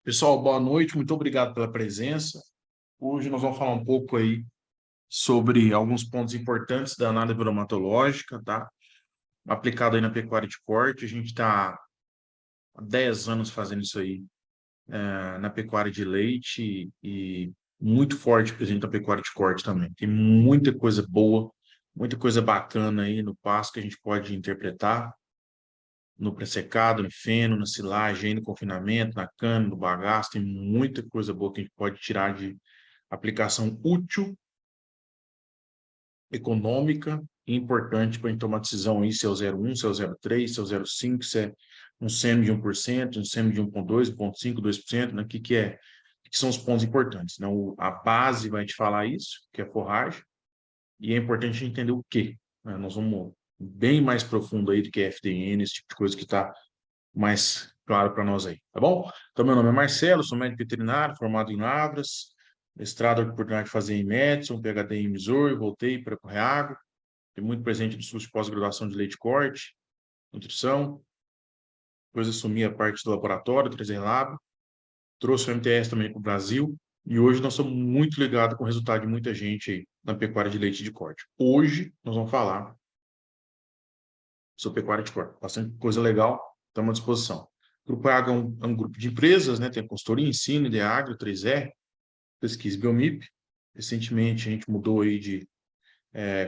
Pessoal, boa noite, muito obrigado pela presença. Hoje nós vamos falar um pouco aí sobre alguns pontos importantes da análise bromatológica, tá? Aplicado aí na pecuária de corte. A gente está há 10 anos fazendo isso aí, na pecuária de leite e muito forte presente na pecuária de corte também. Tem muita coisa boa, muita coisa bacana aí no pasto que a gente pode interpretar, no pré-secado, no feno, na silagem, no confinamento, na cana, no bagaço. Tem muita coisa boa que a gente pode tirar de aplicação útil, econômica e importante para a gente tomar decisão aí se é o 0,1, se é o 0,3, se é o 0,5, se é um seno de 1%, um seno de 1,2, 1,5, 2%, né? Que são os pontos importantes, né? A base vai te falar isso, que é forragem, e é importante a gente entender o quê, né? Nós vamos bem mais profundo aí do que FDN, esse tipo de coisa que está mais claro para nós aí, tá bom? Então, meu nome é Marcelo, sou médico veterinário, formado em Lavras, mestrado, oportunidade de fazer em Medicine, PhD em Missouri, voltei para Correago, fui muito presente no curso de pós-graduação de leite corte, nutrição, depois assumi a parte do laboratório, trazer lab, trouxe o MTS também para o Brasil, e hoje nós somos muito ligados com o resultado de muita gente aí na pecuária de leite de corte. Hoje nós vamos falar sobre pecuária de corte, bastante coisa legal, estamos à disposição. O Grupo Água é um grupo de empresas, né? Tem a consultoria, ensino, Ideagro, 3R, pesquisa e Biomip. Recentemente a gente mudou aí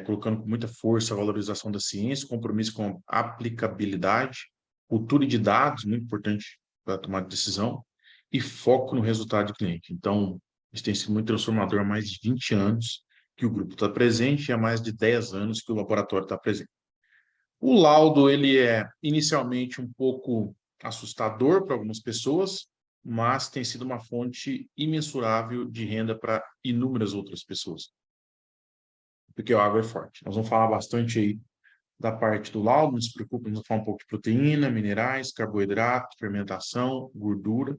colocando com muita força a valorização da ciência, compromisso com a aplicabilidade, cultura de dados, muito importante para tomar decisão, e foco no resultado do cliente. Então, isso tem sido muito transformador há mais de 20 anos que o grupo está presente e há mais de 10 anos que o laboratório está presente. O laudo, ele é inicialmente um pouco assustador para algumas pessoas, mas tem sido uma fonte imensurável de renda para inúmeras outras pessoas, porque a água é forte. Nós vamos falar bastante aí da parte do laudo, não se preocupe, nós vamos falar um pouco de proteína, minerais, carboidrato, fermentação, gordura,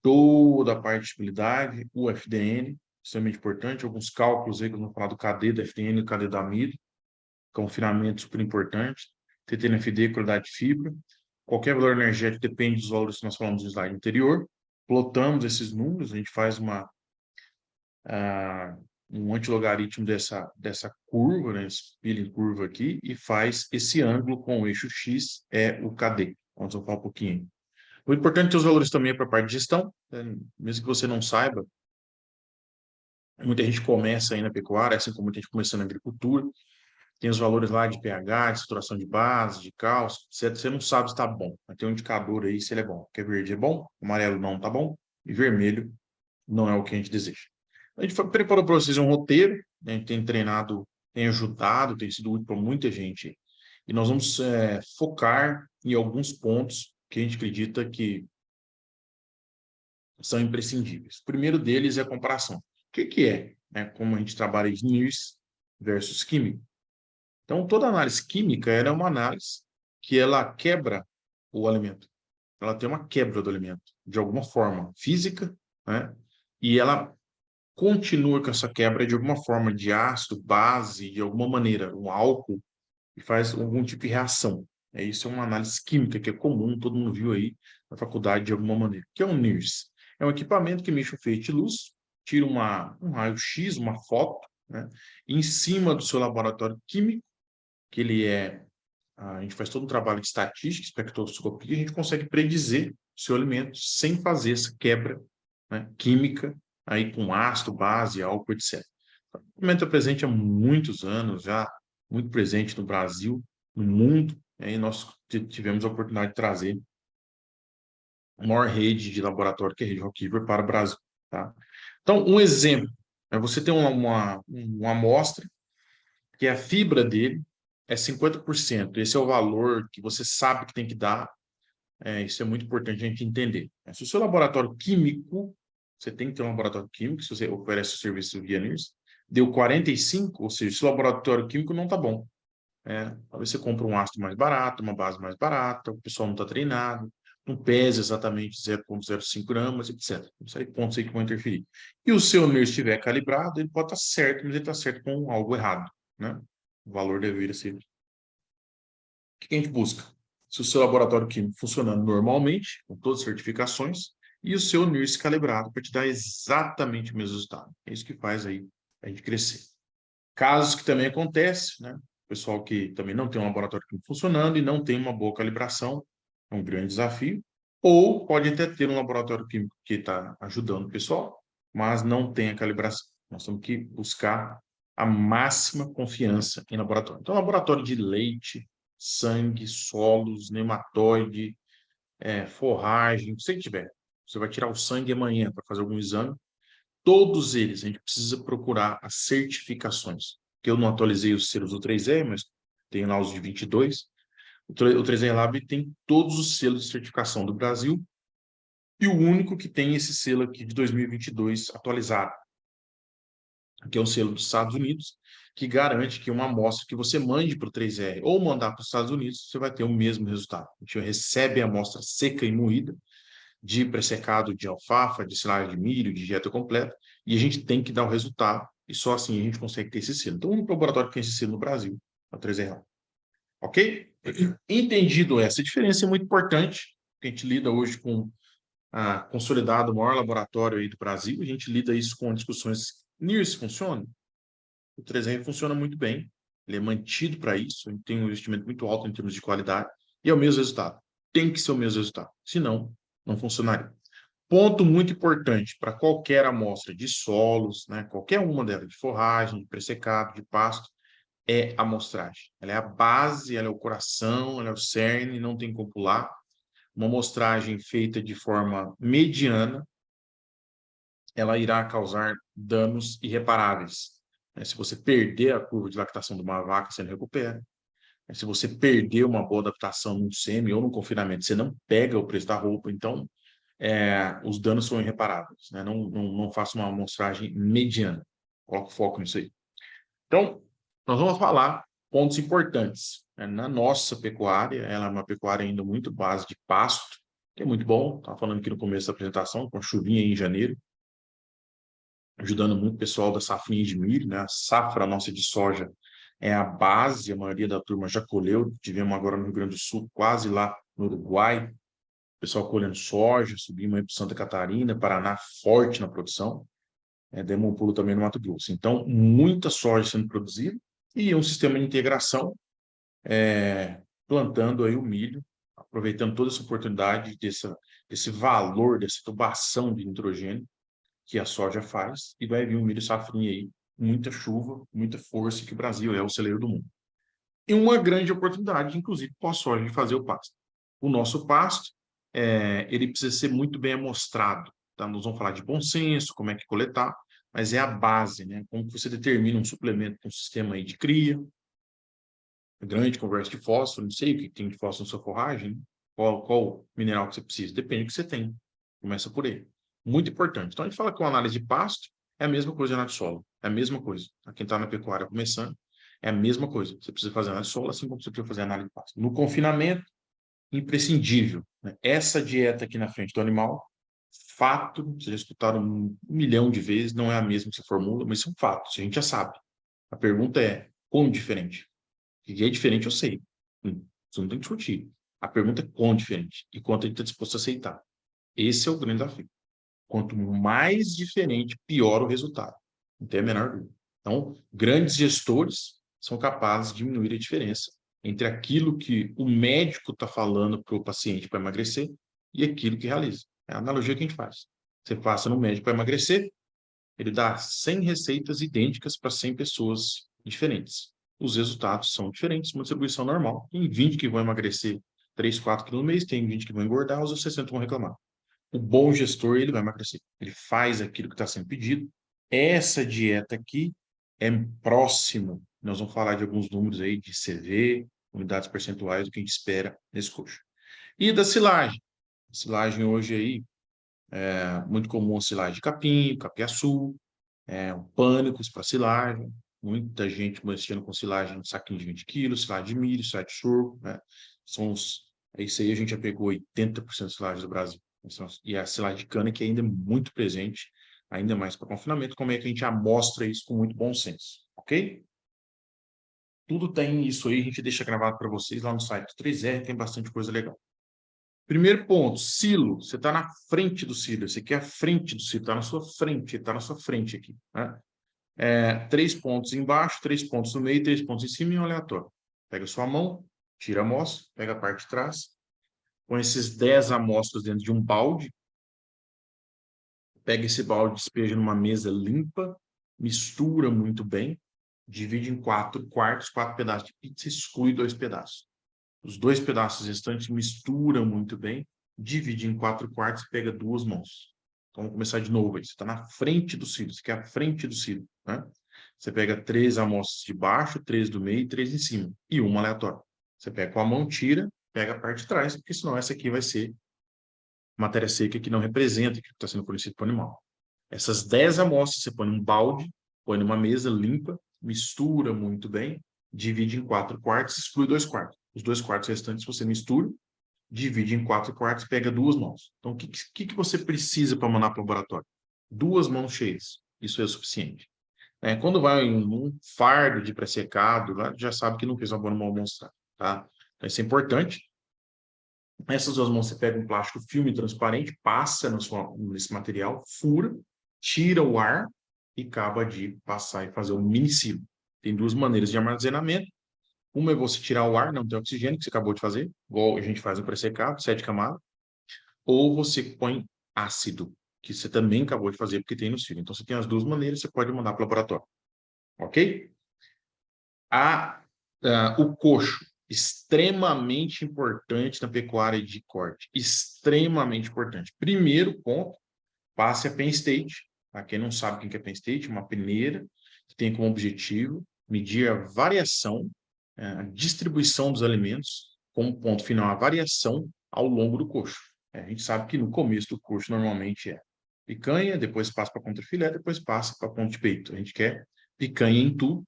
toda a parte de estabilidade, o FDN, extremamente importante, alguns cálculos aí que vamos falar do KD da FDN e do KD da amido, confinamento super importante, TTNFD, qualidade de fibra. Qualquer valor energético depende dos valores que nós falamos no slide anterior. Plotamos esses números, a gente faz um antilogaritmo dessa curva, né, esse peeling curva aqui, e faz esse ângulo com o eixo X, é o KD. Vamos falar um pouquinho. O importante é ter os valores também para a parte de gestão, né? Mesmo que você não saiba, muita gente começa aí na pecuária, assim como muita gente começando na agricultura, tem os valores lá de pH, de saturação de base, de cálcio, etc. Você não sabe se está bom. Mas tem um indicador aí se ele é bom. Porque verde é bom, amarelo não está bom, e vermelho não é o que a gente deseja. A gente preparou para vocês um roteiro, né? A gente tem treinado, tem ajudado, tem sido útil para muita gente. E nós vamos focar em alguns pontos que a gente acredita que são imprescindíveis. O primeiro deles é a comparação. O que é, né? Como a gente trabalha em NIRS versus químico. Então, toda análise química ela é uma análise que ela quebra o alimento. Ela tem uma quebra do alimento, de alguma forma física, né? E ela continua com essa quebra de alguma forma de ácido, base, de alguma maneira, um álcool, e faz algum tipo de reação. Isso é uma análise química que é comum, todo mundo viu aí na faculdade de alguma maneira. O que é um NIRS? É um equipamento que mexe o feixe de luz, tira um raio-x, uma foto, né? Em cima do seu laboratório químico, que a gente faz todo um trabalho de estatística, espectroscopia, a gente consegue predizer o seu alimento sem fazer essa quebra, né, química, aí com ácido, base, álcool, etc. O alimento é presente há muitos anos já, muito presente no Brasil, no mundo, e nós tivemos a oportunidade de trazer a maior rede de laboratório, que é a rede Rockriver, para o Brasil. Tá? Então, um exemplo, você tem uma amostra que a fibra dele é 50%. Esse é o valor que você sabe que tem que dar. Isso é muito importante a gente entender. Se o seu laboratório químico, você tem que ter um laboratório químico, se você oferece o serviço via NIRS, deu 45, ou seja, se o laboratório químico não está bom. Talvez você compre um ácido mais barato, uma base mais barata, o pessoal não está treinado, não pesa exatamente 0,05 gramas, etc. Isso aí pontos aí que vão interferir. E o seu NIRS estiver calibrado, ele pode estar certo, mas ele está certo com algo errado, né? O valor deveria ser. O que a gente busca? Se o seu laboratório químico funcionando normalmente, com todas as certificações, e o seu NIRS calibrado para te dar exatamente o mesmo resultado. É isso que faz aí a gente crescer. Casos que também acontecem, né? Pessoal que também não tem um laboratório químico funcionando e não tem uma boa calibração, é um grande desafio. Ou pode até ter um laboratório químico que está ajudando o pessoal, mas não tem a calibração. Nós temos que buscar a máxima confiança em laboratório. Então, laboratório de leite, sangue, solos, nematóide, forragem, o que você tiver. Você vai tirar o sangue amanhã para fazer algum exame. Todos eles, a gente precisa procurar as certificações. Que eu não atualizei os selos do 3R, mas tem lá os de 22. O 3R Lab tem todos os selos de certificação do Brasil e o único que tem esse selo aqui de 2022 atualizado, que é o selo dos Estados Unidos, que garante que uma amostra que você mande para o 3R ou mandar para os Estados Unidos, você vai ter o mesmo resultado. A gente recebe a amostra seca e moída, de pré-secado de alfafa, de silagem de milho, de dieta completa, e a gente tem que dar o resultado, e só assim a gente consegue ter esse selo. Então, o único laboratório que tem esse selo no Brasil é o 3R. Ok? Entendido essa diferença, é muito importante, porque a gente lida hoje com a consolidado o maior laboratório aí do Brasil, a gente lida isso com discussões. NIRS funciona? O 3R funciona muito bem, ele é mantido para isso, ele tem um investimento muito alto em termos de qualidade, e é o mesmo resultado. Tem que ser o mesmo resultado, senão não funcionaria. Ponto muito importante para qualquer amostra de solos, né, qualquer uma delas, de forragem, de pressecado, de pasto, é a amostragem. Ela é a base, ela é o coração, ela é o cerne, não tem como pular. Uma amostragem feita de forma mediana, ela irá causar danos irreparáveis. Se você perder a curva de lactação de uma vaca, você não recupera. Se você perder uma boa adaptação num semi ou no confinamento, você não pega o preço da roupa. Então, os danos são irreparáveis, né? Não faça uma amostragem mediana. Coloque foco nisso aí. Então, nós vamos falar pontos importantes, né? Na nossa pecuária, ela é uma pecuária ainda muito base de pasto, que é muito bom. Estava falando aqui no começo da apresentação, com a chuvinha aí em janeiro, ajudando muito o pessoal da safrinha de milho, né? A safra nossa de soja é a base, a maioria da turma já colheu. Tivemos agora no Rio Grande do Sul, quase lá no Uruguai, pessoal colhendo soja, subimos aí para Santa Catarina, Paraná, forte na produção, demos um pulo também no Mato Grosso. Então, muita soja sendo produzida e um sistema de integração, plantando aí o milho, aproveitando toda essa oportunidade desse valor, dessa tubação de nitrogênio que a soja faz, e vai vir um milho safrinha aí, muita chuva, muita força, que o Brasil é o celeiro do mundo. E uma grande oportunidade, inclusive, para a soja de fazer o pasto. O nosso pasto, ele precisa ser muito bem amostrado. Tá? Nós vamos falar de bom senso, como é que coletar, mas é a base, né? Como que você determina um suplemento com um sistema aí de cria, grande conversa de fósforo, não sei o que tem de fósforo na sua forragem, né? Qual mineral que você precisa, depende do que você tem. Começa por ele. Muito importante. Então, a gente fala que uma análise de pasto é a mesma coisa na de solo, é a mesma coisa. A quem está na pecuária começando, é a mesma coisa. Você precisa fazer análise de solo, assim como você precisa fazer análise de pasto. No confinamento, imprescindível, né? Essa dieta aqui na frente do animal, fato, vocês já escutaram 1 milhão de vezes, não é a mesma que você formula, mas isso é um fato, isso a gente já sabe. A pergunta é, quão diferente? Que é diferente, eu sei. Você não tem que discutir. A pergunta é quão diferente e quanto a gente está disposto a aceitar. Esse é o grande desafio. Quanto mais diferente, pior o resultado. Não tem a menor dúvida. Então, grandes gestores são capazes de diminuir a diferença entre aquilo que o médico está falando para o paciente para emagrecer e aquilo que realiza. É a analogia que a gente faz. Você passa no médico para emagrecer, ele dá 100 receitas idênticas para 100 pessoas diferentes. Os resultados são diferentes, uma distribuição normal. Tem 20 que vão emagrecer 3, 4 quilos no mês, tem 20 que vão engordar, os 60 vão reclamar. O bom gestor, ele vai emagrecer. Ele faz aquilo que está sendo pedido. Essa dieta aqui é próximo. Nós vamos falar de alguns números aí de CV, unidades percentuais do que a gente espera nesse coxo. E da silagem. A silagem hoje aí é muito comum a silagem de capim, capiaçu, pânicos para silagem. Muita gente mexendo com silagem, saquinho de 20 quilos, silagem de milho, silagem de sorgo, né? Isso aí a gente já pegou 80% de silagem do Brasil. E a silagem de cana que ainda é muito presente, ainda mais para confinamento, como é que a gente amostra isso com muito bom senso, ok? Tudo tem isso aí, a gente deixa gravado para vocês lá no site do 3R, tem bastante coisa legal. Primeiro ponto, silo. Você está na frente do silo. Esse aqui é a frente do silo. Está na sua frente. Está na sua frente aqui. Né? 3 pontos embaixo, 3 pontos no meio, 3 pontos em cima e um aleatório. Pega a sua mão, tira a amostra, pega a parte de trás, põe esses 10 amostras dentro de um balde, pega esse balde, despeja numa mesa limpa, mistura muito bem, divide em 4 quartos, 4 pedaços de pizza, exclui 2 pedaços. Os 2 pedaços restantes mistura muito bem, divide em 4 quartos e pega 2 mãos. Então, vamos começar de novo aí. Você está na frente do cílio, você quer a frente do cílio, né? Você pega 3 amostras de baixo, 3 do meio e 3 em cima. E uma aleatória. Você pega com a mão, tira, pega a parte de trás, porque senão essa aqui vai ser matéria seca que não representa o que está sendo fornecido para o animal. Essas 10 amostras você põe num balde, põe numa mesa limpa, mistura muito bem, divide em 4 quartos, exclui 2 quartos. Os 2 quartos restantes você mistura, divide em 4 quartos, pega 2 mãos. Então, o que você precisa para mandar para o laboratório? 2 mãos cheias. Isso é o suficiente. Quando vai em um fardo de pré-secado, já sabe que não fez uma boa mão mostrar, tá? Então, isso é importante. Essas 2 mãos você pega um plástico filme transparente, passa nesse material, fura, tira o ar e acaba de passar e fazer um mini silo. Tem 2 maneiras de armazenamento. Uma é você tirar o ar, não tem oxigênio, que você acabou de fazer, igual a gente faz no pré-secado, 7 camadas. Ou você põe ácido, que você também acabou de fazer, porque tem no silo. Então, você tem as 2 maneiras, você pode mandar para o laboratório. Ok? O coxo, extremamente importante na pecuária de corte. Extremamente importante. Primeiro ponto, passe a Penn State. Para quem não sabe o que é Penn State, uma peneira que tem como objetivo medir a variação, a distribuição dos alimentos, como ponto final, a variação ao longo do coxo. A gente sabe que no começo do coxo normalmente é picanha, depois passa para contrafilé, depois passa para ponto de peito. A gente quer picanha em tudo,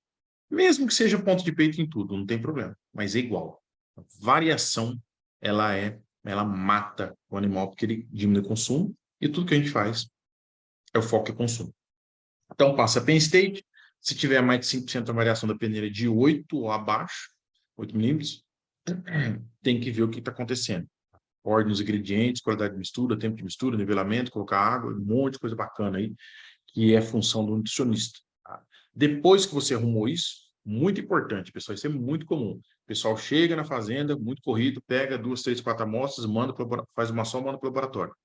mesmo que seja ponto de peito em tudo, não tem problema, mas é igual. A variação, ela mata o animal porque ele diminui o consumo e tudo que a gente faz é o foco em consumo. Então, passa a Penn State, se tiver mais de 5% a variação da peneira de 8 ou abaixo, 8 milímetros, tem que ver o que está acontecendo. Ordem dos ingredientes, qualidade de mistura, tempo de mistura, nivelamento, colocar água, um monte de coisa bacana aí, que é função do nutricionista. Tá? Depois que você arrumou isso, muito importante, pessoal, isso é muito comum. O pessoal chega na fazenda, muito corrido, pega 2, 3, 4 amostras, faz uma só, manda para o laboratório.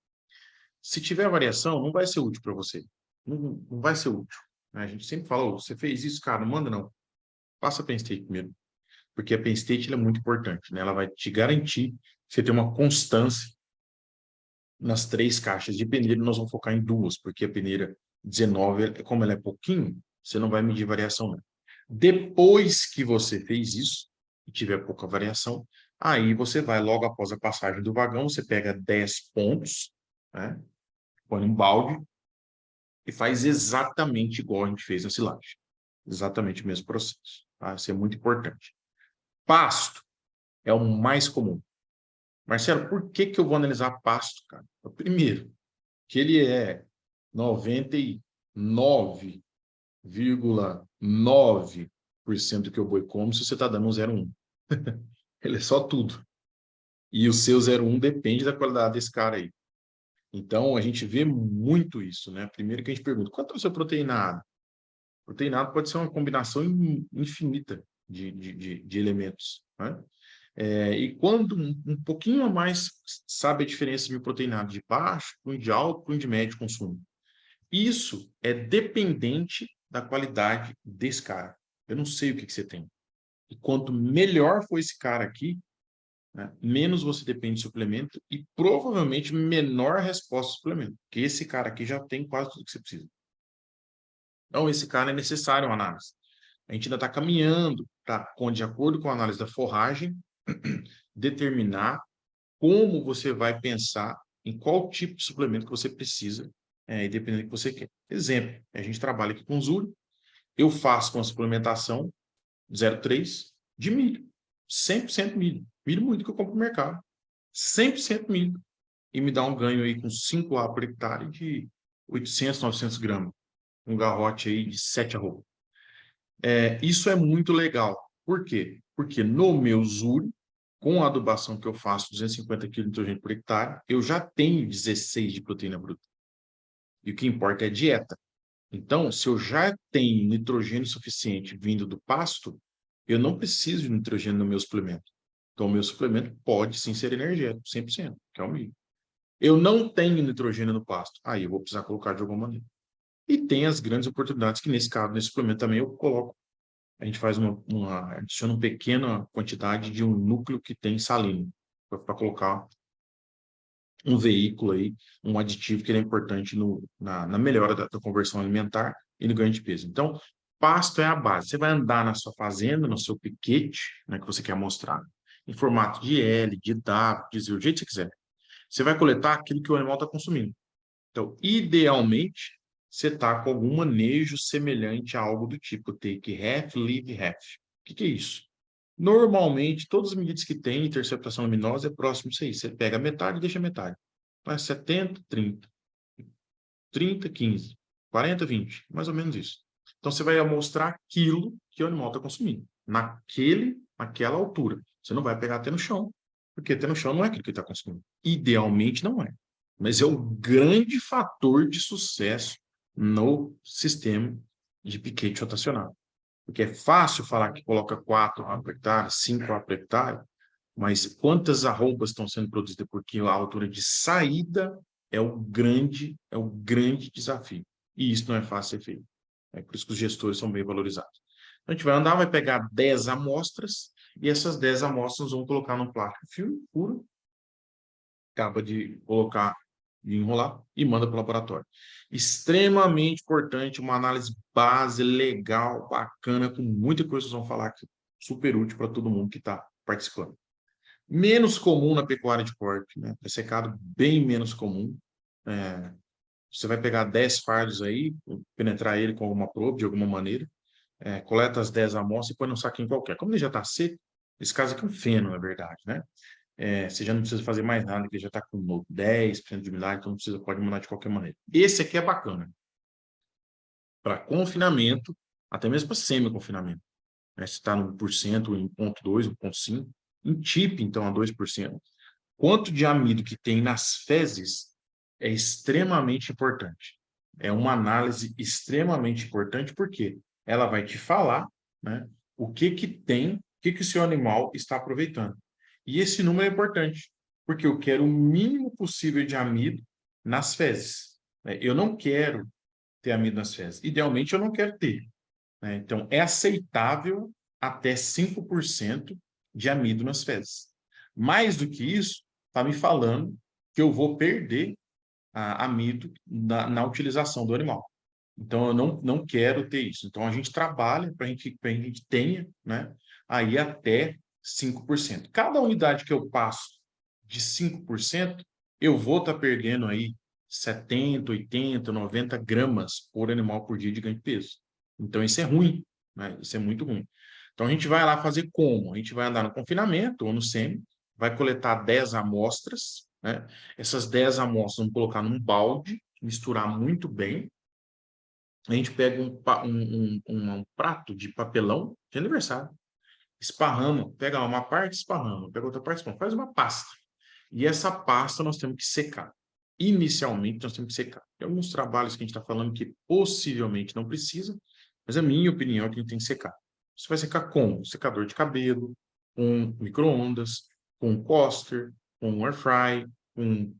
Se tiver variação, não vai ser útil para você. Não vai ser útil. Né? A gente sempre fala, você fez isso, cara, não manda não. Faça a Penn State primeiro. Porque a Penn State é muito importante. Né? Ela vai te garantir que você tem uma constância nas 3 caixas. De peneira, nós vamos focar em 2, porque a peneira 19, como ela é pouquinho, você não vai medir variação. Não. Depois que você fez isso, e tiver pouca variação, aí você vai, logo após a passagem do vagão, você pega 10 pontos, né? Põe um balde e faz exatamente igual a gente fez na silagem. Exatamente o mesmo processo. Tá? Isso é muito importante. Pasto é o mais comum. Marcelo, por que que eu vou analisar pasto, cara? Primeiro, que ele é 99,9% que o boi come se você está dando um 0,1. Ele é só tudo. E o seu 0,1 depende da qualidade desse cara aí. Então, a gente vê muito isso, né? Primeiro que a gente pergunta, quanto é o seu proteinado? Proteinado pode ser uma combinação infinita de elementos, né? E quando um pouquinho a mais sabe a diferença de um proteinado de baixo para um de alto para um de médio consumo. Isso é dependente da qualidade desse cara. Eu não sei o que você tem. E quanto melhor for esse cara aqui, né, menos você depende de suplemento e provavelmente menor a resposta do suplemento. Porque esse cara aqui já tem quase tudo que você precisa. Então, esse cara é necessário uma análise. A gente ainda está caminhando para, de acordo com a análise da forragem, determinar como você vai pensar em qual tipo de suplemento que você precisa, e dependendo do que você quer. Exemplo, a gente trabalha aqui com Zuro, eu faço com a suplementação 0,3 de milho, 100% milho, milho muito que eu compro no mercado, 100% milho, e me dá um ganho aí com 5A por hectare de 800, 900 gramas, um garrote aí de 7 arroba. Isso é muito legal. Por quê? Porque no meu Zuro, com a adubação que eu faço, 250 kg de nitrogênio por hectare, eu já tenho 16 de proteína bruta. E o que importa é a dieta. Então, se eu já tenho nitrogênio suficiente vindo do pasto, eu não preciso de nitrogênio no meu suplemento. Então, o meu suplemento pode sim ser energético, 100%, que é o milho. Eu não tenho nitrogênio no pasto, aí eu vou precisar colocar de alguma maneira. E tem as grandes oportunidades que, nesse caso, nesse suplemento também eu coloco. A gente faz adiciona uma pequena quantidade de um núcleo que tem salino, para colocar um veículo aí, um aditivo que ele é importante na melhora da conversão alimentar e no ganho de peso. Então, pasto é a base. Você vai andar na sua fazenda, no seu piquete, né, que você quer mostrar, em formato de L, de W, de Z, o jeito que você quiser. Você vai coletar aquilo que o animal está consumindo. Então, idealmente, você está com algum manejo semelhante a algo do tipo take half, leave half. O que é isso? Normalmente, todas as medidas que tem interceptação luminosa é próximo disso aí. Você pega metade e deixa metade. Então, é 70, 30. 30, 15. 40, 20. Mais ou menos isso. Então, você vai mostrar aquilo que o animal está consumindo. Naquela altura. Você não vai pegar até no chão. Porque até no chão não é aquilo que ele está consumindo. Idealmente, não é. Mas é o grande fator de sucesso no sistema de piquete rotacional. Porque é fácil falar que coloca 4 por hectare, 5 por hectare, mas quantas arrobas estão sendo produzidas? Porque a altura de saída é o grande desafio. E isso não é fácil de ser feito. É por isso que os gestores são bem valorizados. Então, a gente vai andar, vai pegar 10 amostras, e essas 10 amostras vão colocar num plástico filme puro, acaba de colocar e enrolar e manda para o laboratório. Extremamente importante, uma análise base, legal, bacana, com muita coisa que vocês vão falar aqui, super útil para todo mundo que está participando. Menos comum na pecuária de corte, né? É secado bem menos comum. Você vai pegar 10 fardos aí, penetrar ele com alguma probe, de alguma maneira, coleta as 10 amostras e põe num saquinho qualquer. Como ele já está seco, esse caso aqui é um feno, na verdade, né? Você já não precisa fazer mais nada, que já está com 10% de umidade, então não precisa, pode mandar de qualquer maneira. Esse aqui é bacana, para confinamento, até mesmo para semi-confinamento. Né? Se está no 1%, em 0,2, 1,5, em TIP, então, a 2%. Quanto de amido que tem nas fezes é extremamente importante. É uma análise extremamente importante, porque ela vai te falar, né, o que que tem, o que que o seu animal está aproveitando. E esse número é importante, porque eu quero o mínimo possível de amido nas fezes. Né? Eu não quero ter amido nas fezes. Idealmente, eu não quero ter. Né? Então, é aceitável até 5% de amido nas fezes. Mais do que isso, está me falando que eu vou perder amido na utilização do animal. Então, eu não quero ter isso. Então, a gente trabalha para a gente tenha, né, aí até 5%. Cada unidade que eu passo de 5%, eu vou estar perdendo aí 70, 80, 90 gramas por animal por dia de ganho de peso. Então, isso é ruim, né? Isso é muito ruim. Então, a gente vai lá fazer como? A gente vai andar no confinamento ou no semi, vai coletar 10 amostras, né? Essas 10 amostras vamos colocar num balde, misturar muito bem. A gente pega um prato de papelão de aniversário, esparrama, pega uma parte, esparrama, pega outra parte, esparrama, faz uma pasta. E essa pasta nós temos que secar. Inicialmente, nós temos que secar. Tem alguns trabalhos que a gente está falando que possivelmente não precisa, mas a minha opinião é que a gente tem que secar. Você vai secar com secador de cabelo, com micro-ondas, com coaster, com air fry, com o que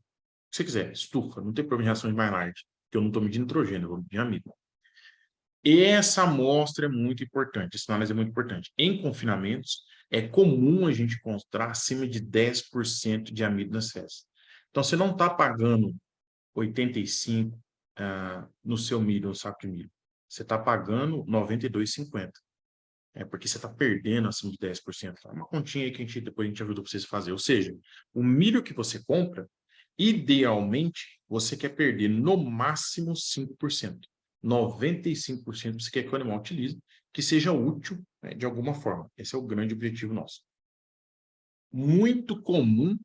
você quiser, estufa, não tem problema em reação de Maillard, porque eu não estou medindo nitrogênio, eu vou medir amido. Essa amostra é muito importante, essa análise é muito importante. Em confinamentos, é comum a gente encontrar acima de 10% de amido nas fezes. Então, você não está pagando 85 no seu milho, no saco de milho. Você está pagando 92,50. Porque você está perdendo acima de 10%. É uma continha aí que depois a gente ajuda vocês a fazer. Ou seja, o milho que você compra, idealmente, você quer perder no máximo 5%. 95% você quer que o animal utilize, que seja útil, né, de alguma forma. Esse é o grande objetivo nosso. Muito comum,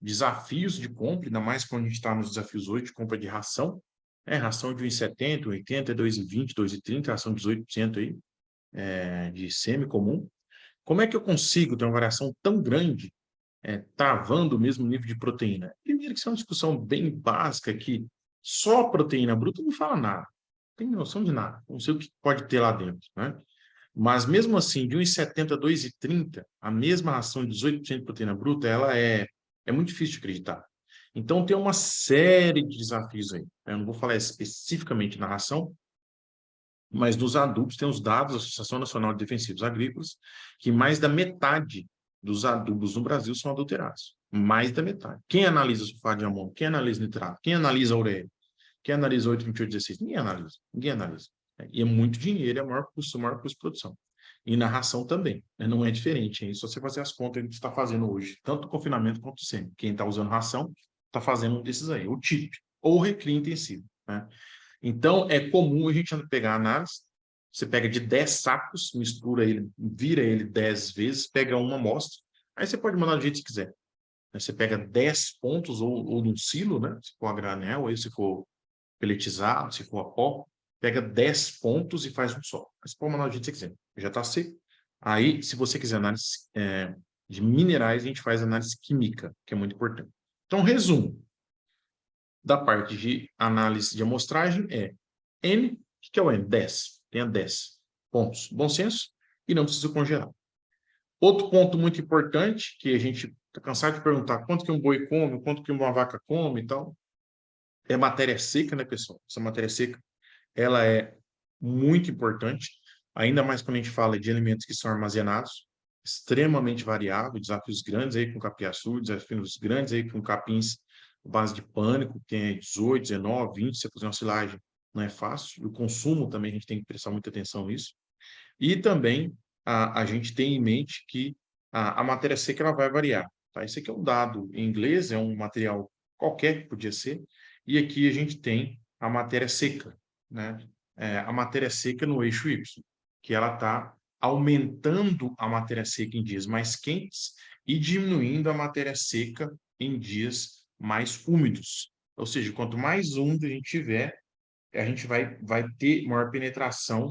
desafios de compra, ainda mais quando a gente está nos desafios hoje de compra de ração, ração de 1,70, 1,80, 2,20, 2,30, ração de 18% aí, de semi-comum. Como é que eu consigo ter uma variação tão grande travando o mesmo nível de proteína? Primeiro que isso é uma discussão bem básica que só proteína bruta não fala nada. Não tem noção de nada. Não sei o que pode ter lá dentro, né? Mas mesmo assim, de 1,70 a 2,30, a mesma ração de 18% de proteína bruta, ela é muito difícil de acreditar. Então tem uma série de desafios aí. Eu não vou falar especificamente na ração, mas nos adubos tem os dados da Associação Nacional de Defensivos Agrícolas, que mais da metade dos adubos no Brasil são adulterados. Mais da metade. Quem analisa sulfato de amônio? Quem analisa nitrato? Quem analisa ureia? Quem analisa 8,28,16? Ninguém analisa. Ninguém analisa. E é muito dinheiro, é o maior custo de produção. E na ração também, né? Não é diferente. É só você fazer as contas que a gente está fazendo hoje, tanto o confinamento quanto o semi. Quem está usando ração está fazendo um desses aí, o TIP, ou o recria intensivo, né? Então, é comum a gente pegar a análise, você pega de 10 sacos, mistura ele, vira ele 10 vezes, pega uma amostra, aí você pode mandar do jeito que você quiser. Você pega 10 pontos, ou num silo, né? Se for a granel, ou se for peletizado, se for a pó, pega 10 pontos e faz um só. Aí você pode mandar do jeito que você quiser. Já está seco. Aí, se você quiser análise de minerais, a gente faz análise química, que é muito importante. Então, resumo da parte de análise de amostragem é N, o que é o N? 10. Tenha 10 pontos. Bom senso e não precisa congelar. Outro ponto muito importante, que a gente está cansado de perguntar quanto que um boi come, quanto que uma vaca come e tal, é matéria seca, né, pessoal? Essa matéria seca, ela é muito importante, ainda mais quando a gente fala de alimentos que são armazenados, extremamente variável, desafios grandes aí com capiaçu, desafios grandes aí com capins base de pânico, que tem 18, 19, 20, você fazer uma silagem não é fácil. O consumo também a gente tem que prestar muita atenção nisso. E também a gente tem em mente que a matéria seca ela vai variar. Tá? Esse aqui é um dado em inglês, é um material qualquer que podia ser, e aqui a gente tem a matéria seca, né? A matéria seca no eixo Y, que ela está aumentando a matéria seca em dias mais quentes e diminuindo a matéria seca em dias mais úmidos. Ou seja, quanto mais úmido a gente tiver, a gente vai ter maior penetração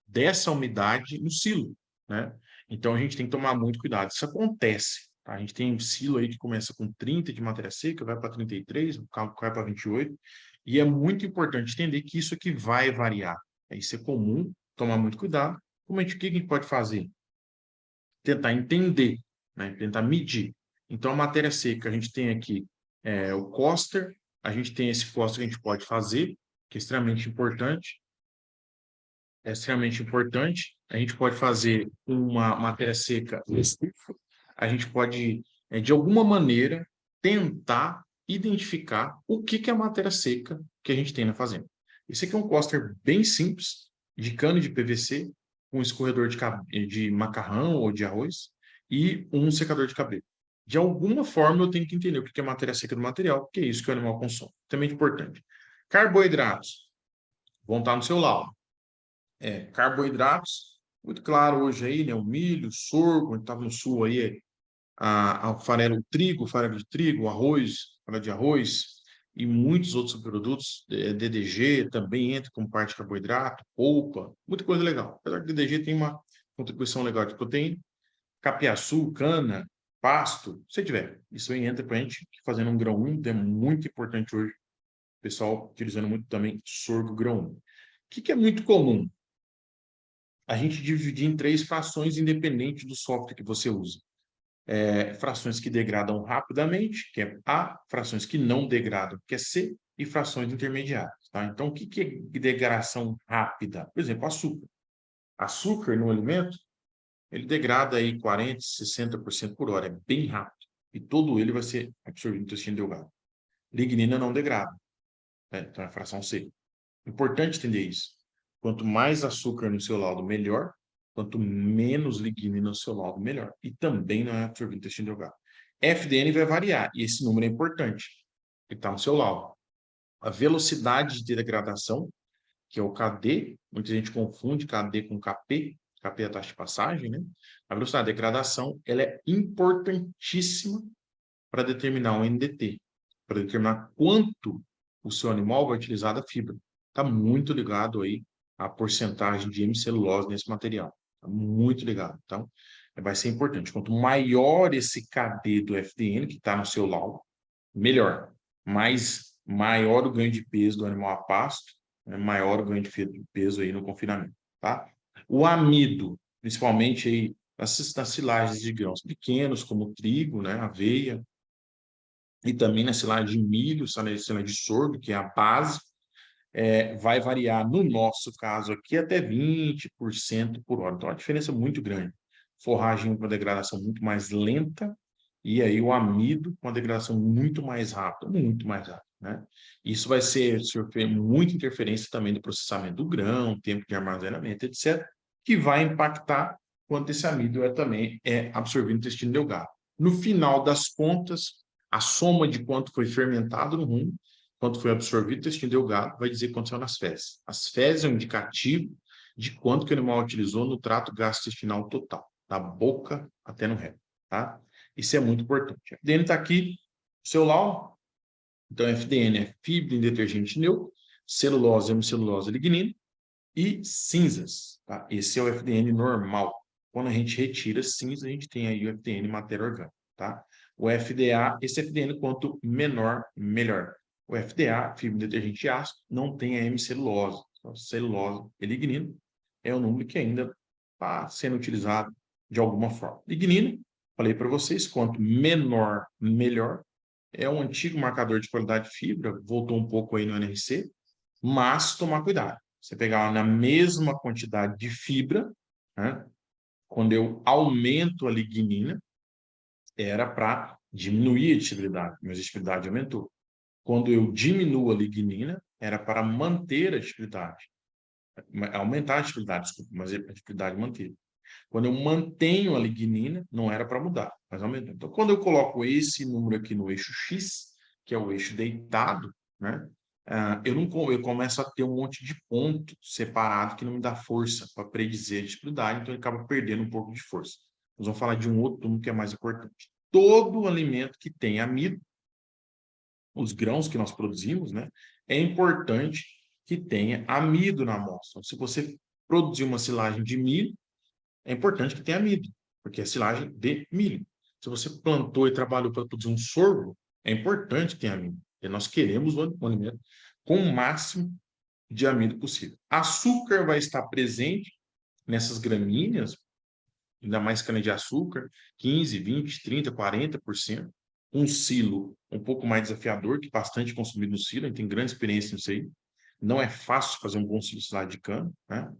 dessa umidade no silo, né? Então, a gente tem que tomar muito cuidado. Isso acontece, tá? A gente tem um silo aí que começa com 30 de matéria seca, vai para 33, vai para 28, e é muito importante entender que isso aqui vai variar. Isso é comum, tomar muito cuidado. O que a gente pode fazer? Tentar entender, né? Tentar medir. Então, a matéria seca, a gente tem aqui o Coster, a gente tem esse Coster que a gente pode fazer, que é extremamente importante. É extremamente importante. A gente pode fazer uma matéria seca específica. A gente pode, de alguma maneira, tentar identificar o que é a matéria seca que a gente tem na fazenda. Esse aqui é um coster bem simples, de cano de PVC, um escorredor de macarrão ou de arroz e um secador de cabelo. De alguma forma, eu tenho que entender o que é a matéria seca do material, porque é isso que o animal consome. Também importante. Carboidratos vão estar no seu laudo. Carboidratos, muito claro hoje aí, né? O milho, o sorgo, estava no sul aí, o farelo de trigo, o arroz, farelo de arroz e muitos outros subprodutos. DDG também entra como parte de carboidrato, polpa, muita coisa legal. Apesar que o DDG tem uma contribuição legal de proteína, capiaçu, cana, pasto, se tiver. Isso aí entra para a gente fazendo um grão úmido, é muito importante hoje. O pessoal utilizando muito também sorgo grão úmido. O que é muito comum? A gente dividir em 3 frações independente do software que você usa. Frações que degradam rapidamente, que é A, frações que não degradam, que é C, e frações intermediárias. Tá? Então, o que é degradação rápida? Por exemplo, açúcar. Açúcar no alimento, ele degrada aí 40%, 60% por hora, é bem rápido. E todo ele vai ser absorvido no intestino delgado. Lignina não degrada, então é a fração C. Importante entender isso. Quanto mais açúcar no seu laudo, melhor. Quanto menos lignina no seu laudo, melhor. E também não é absorvido no intestino delgado. FDN vai variar, e esse número é importante, que está no seu laudo. A velocidade de degradação, que é o KD, muita gente confunde KD com KP, KP é a taxa de passagem, né? A velocidade de degradação, ela é importantíssima para determinar o NDT, para determinar quanto o seu animal vai utilizar da fibra. Está muito ligado aí à porcentagem de hemicelulose nesse material. Está muito ligado. Então, vai ser importante. Quanto maior esse KD do FDN que está no seu laudo, melhor. Maior o ganho de peso do animal a pasto, né? Maior o ganho de peso aí no confinamento, tá? O amido, principalmente aí nas silagens de grãos pequenos, como trigo, né, aveia, e também na silagem de milho, silagem de sorgo, que é a base, vai variar, no nosso caso aqui, até 20% por hora. Então, a diferença é muito grande. Forragem com degradação muito mais lenta e aí o amido com a degradação muito mais rápida, né? Isso vai sofrer muita interferência também do processamento do grão, tempo de armazenamento, etc., que vai impactar quanto esse amido também é absorvido no intestino delgado. No final das contas, a soma de quanto foi fermentado no rumo, quanto foi absorvido no intestino delgado, vai dizer quanto saiu nas fezes. As fezes é um indicativo de quanto que o animal utilizou no trato gastrointestinal total, da boca até no reto, tá? Isso é muito importante. FDN está aqui, seu laudo. Então, FDN é fibra em detergente neutro, celulose, hemicelulose, lignina e cinzas, tá? Esse é o FDN normal. Quando a gente retira cinza, a gente tem aí o FDN matéria orgânica, tá? O FDA, esse FDN, quanto menor, melhor. O FDA, fibra em detergente ácido, não tem a hemicelulose. Então, celulose e lignina é um número que ainda está sendo utilizado de alguma forma. Lignina, falei para vocês, quanto menor, melhor. É um antigo marcador de qualidade de fibra, voltou um pouco aí no NRC, mas tomar cuidado. Você pegar na mesma quantidade de fibra, né? Quando eu aumento a lignina, era para diminuir a digestibilidade, mas a digestibilidade aumentou. Quando eu diminuo a lignina, era para manter a digestibilidade. Aumentar a digestibilidade, desculpa, mas a digestibilidade mantida. Quando eu mantenho a lignina, não era para mudar, mas aumentou. Então, quando eu coloco esse número aqui no eixo X, que é o eixo deitado, né? Eu começo a ter um monte de ponto separado que não me dá força para predizer a disponibilidade, então ele acaba perdendo um pouco de força. Nós vamos falar de um outro número que é mais importante. Todo alimento que tem amido, os grãos que nós produzimos, né? É importante que tenha amido na amostra. Se você produzir uma silagem de milho, é importante que tenha amido, porque é silagem de milho. Se você plantou e trabalhou para produzir um sorgo, é importante que tenha amido. E nós queremos um alimento com o máximo de amido possível. Açúcar vai estar presente nessas gramíneas, ainda mais cana-de-açúcar, 15, 20, 30, 40%. Um silo um pouco mais desafiador, que bastante consumido no silo, a gente tem grande experiência nisso aí. Não é fácil fazer um bom silo de cana, né?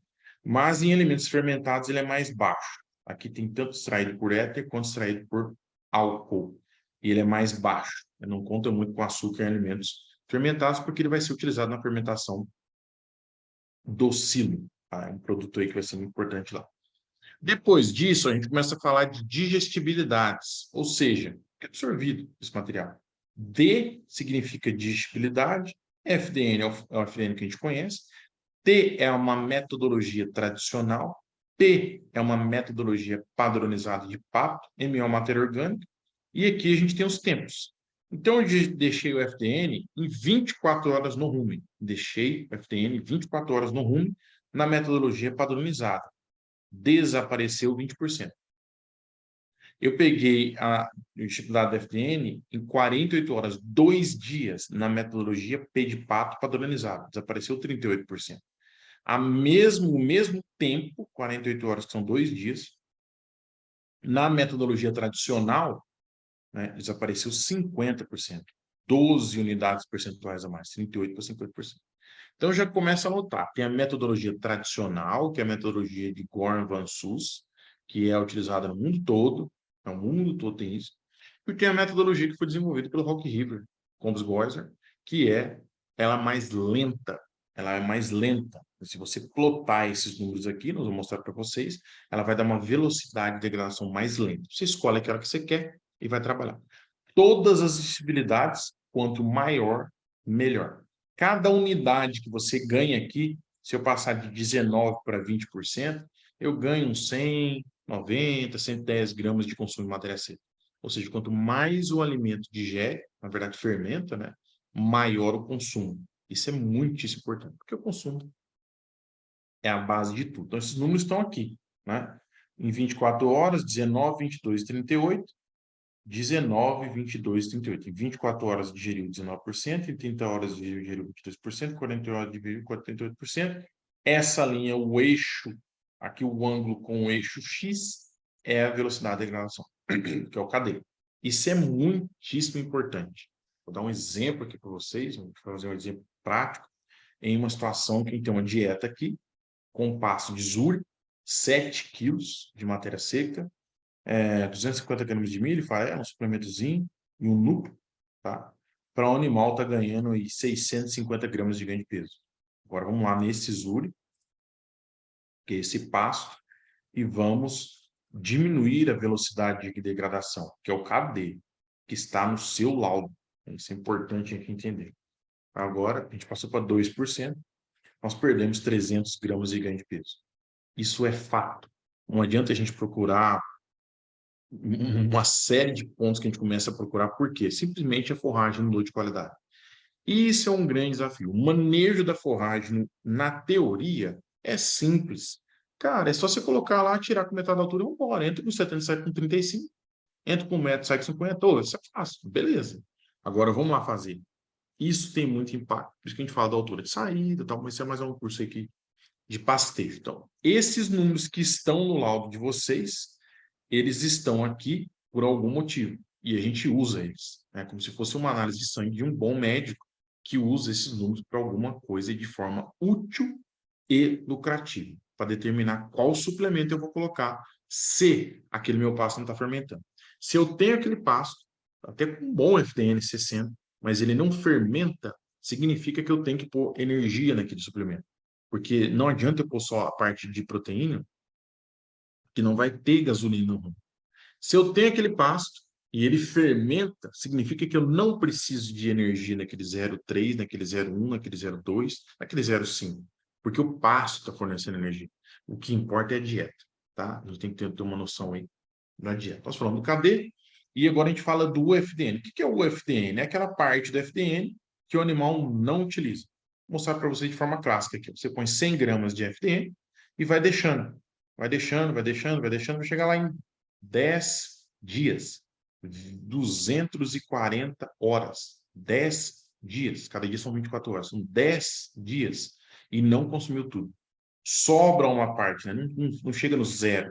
Mas em alimentos fermentados ele é mais baixo. Aqui tem tanto extraído por éter quanto extraído por álcool. E ele é mais baixo. Ele não conta muito com açúcar em alimentos fermentados, porque ele vai ser utilizado na fermentação do silo. Tá? É um produto aí que vai ser muito importante lá. Depois disso, a gente começa a falar de digestibilidades, ou seja, é absorvido esse material. D significa digestibilidade, FDN é o FDN que a gente conhece, T é uma metodologia tradicional, P é uma metodologia padronizada de PAP, M é uma matéria orgânica, e aqui a gente tem os tempos. Então, eu deixei o FDN em 24 horas no rumen. Deixei o FDN 24 horas no rumen na metodologia padronizada. Desapareceu 20%. Eu peguei a dificuldade da FDN em 48 horas, 2 dias, na metodologia P de pato padronizada. Desapareceu 38%. O mesmo tempo, 48 horas, que são 2 dias, na metodologia tradicional, né, desapareceu 50%. 12 unidades percentuais a mais, 38% para 50%. Então, já começa a notar. Tem a metodologia tradicional, que é a metodologia de Gorn-Van Sus, que é utilizada no mundo todo. No mundo todo tem isso. E tem a metodologia que foi desenvolvida pelo Rock River, Combs-Geuser, que ela é mais lenta. Ela é mais lenta. Se você plotar esses números aqui, nós vamos mostrar para vocês, ela vai dar uma velocidade de degradação mais lenta. Você escolhe aquela que você quer e vai trabalhar. Todas as disponibilidades, quanto maior, melhor. Cada unidade que você ganha aqui, se eu passar de 19% para 20%, eu ganho uns 100, 90, 110 gramas de consumo de matéria seca. Ou seja, quanto mais o alimento digere, na verdade fermenta, né, maior o consumo. Isso é muitíssimo importante, porque o consumo é a base de tudo. Então, esses números estão aqui, né? em 24 horas, 19, 22, 38. 19, 22, 38. Em 24 horas digeriu 19%, em 30 horas digeriu 22%, 40 horas digeriu 48%. Essa linha, o eixo, aqui o ângulo com o eixo X, é a velocidade de degradação, que é o KD. Isso é muitíssimo importante. Vou dar um exemplo aqui para vocês, vou fazer um exemplo prático, em uma situação que tem uma dieta aqui, com pasto de zure, 7 quilos de matéria seca, 250 gramas de milho, farelo, um suplementozinho e um núcleo, tá? Para o animal tá ganhando aí 650 gramas de ganho de peso. Agora vamos lá nesse zure, que é esse pasto, e vamos diminuir a velocidade de degradação, que é o KD, que está no seu laudo. Isso é importante a gente entender. Agora, a gente passou para 2%, nós perdemos 300 gramas de ganho de peso. Isso é fato. Não adianta a gente procurar uma série de pontos que a gente começa a procurar, por quê? Simplesmente a forragem mudou de qualidade. Isso é um grande desafio. O manejo da forragem, na teoria, é simples. Cara, é só você colocar lá, tirar com metade da altura e vambora. Entra com 70 e sai com 35. Entra com 1 metro, sai com 50. Ô, isso é fácil, beleza. Agora vamos lá fazer. Isso tem muito impacto. Por isso que a gente fala da altura de saída, tal, mas isso é mais um curso aqui de pastejo. Então, esses números que estão no laudo de vocês, eles estão aqui por algum motivo. E a gente usa eles, né? Como se fosse uma análise de sangue de um bom médico que usa esses números para alguma coisa de forma útil e lucrativa, para determinar qual suplemento eu vou colocar se aquele meu pasto não está fermentando. Se eu tenho aquele pasto, até com um bom FDN 60, mas ele não fermenta, significa que eu tenho que pôr energia naquele suplemento. Porque não adianta eu pôr só a parte de proteína, que não vai ter gasolina no rumo. Se eu tenho aquele pasto e ele fermenta, significa que eu não preciso de energia naquele 0,3, naquele 0,1, naquele 0,2, naquele 0,5, porque o pasto está fornecendo energia. O que importa é a dieta, tá? A gente tem que ter uma noção aí da dieta. Nós falamos do KD e agora a gente fala do UFDN. O que é o UFDN? É aquela parte do FDN que o animal não utiliza. Vou mostrar para vocês de forma clássica aqui. Você põe 100 gramas de FDN e vai deixando. Vai deixando, vai deixando, vai deixando, vai chegar lá em 10 dias, 240 horas, 10 dias, cada dia são 24 horas, são 10 dias, e não consumiu tudo. Sobra uma parte, né? Não chega no zero.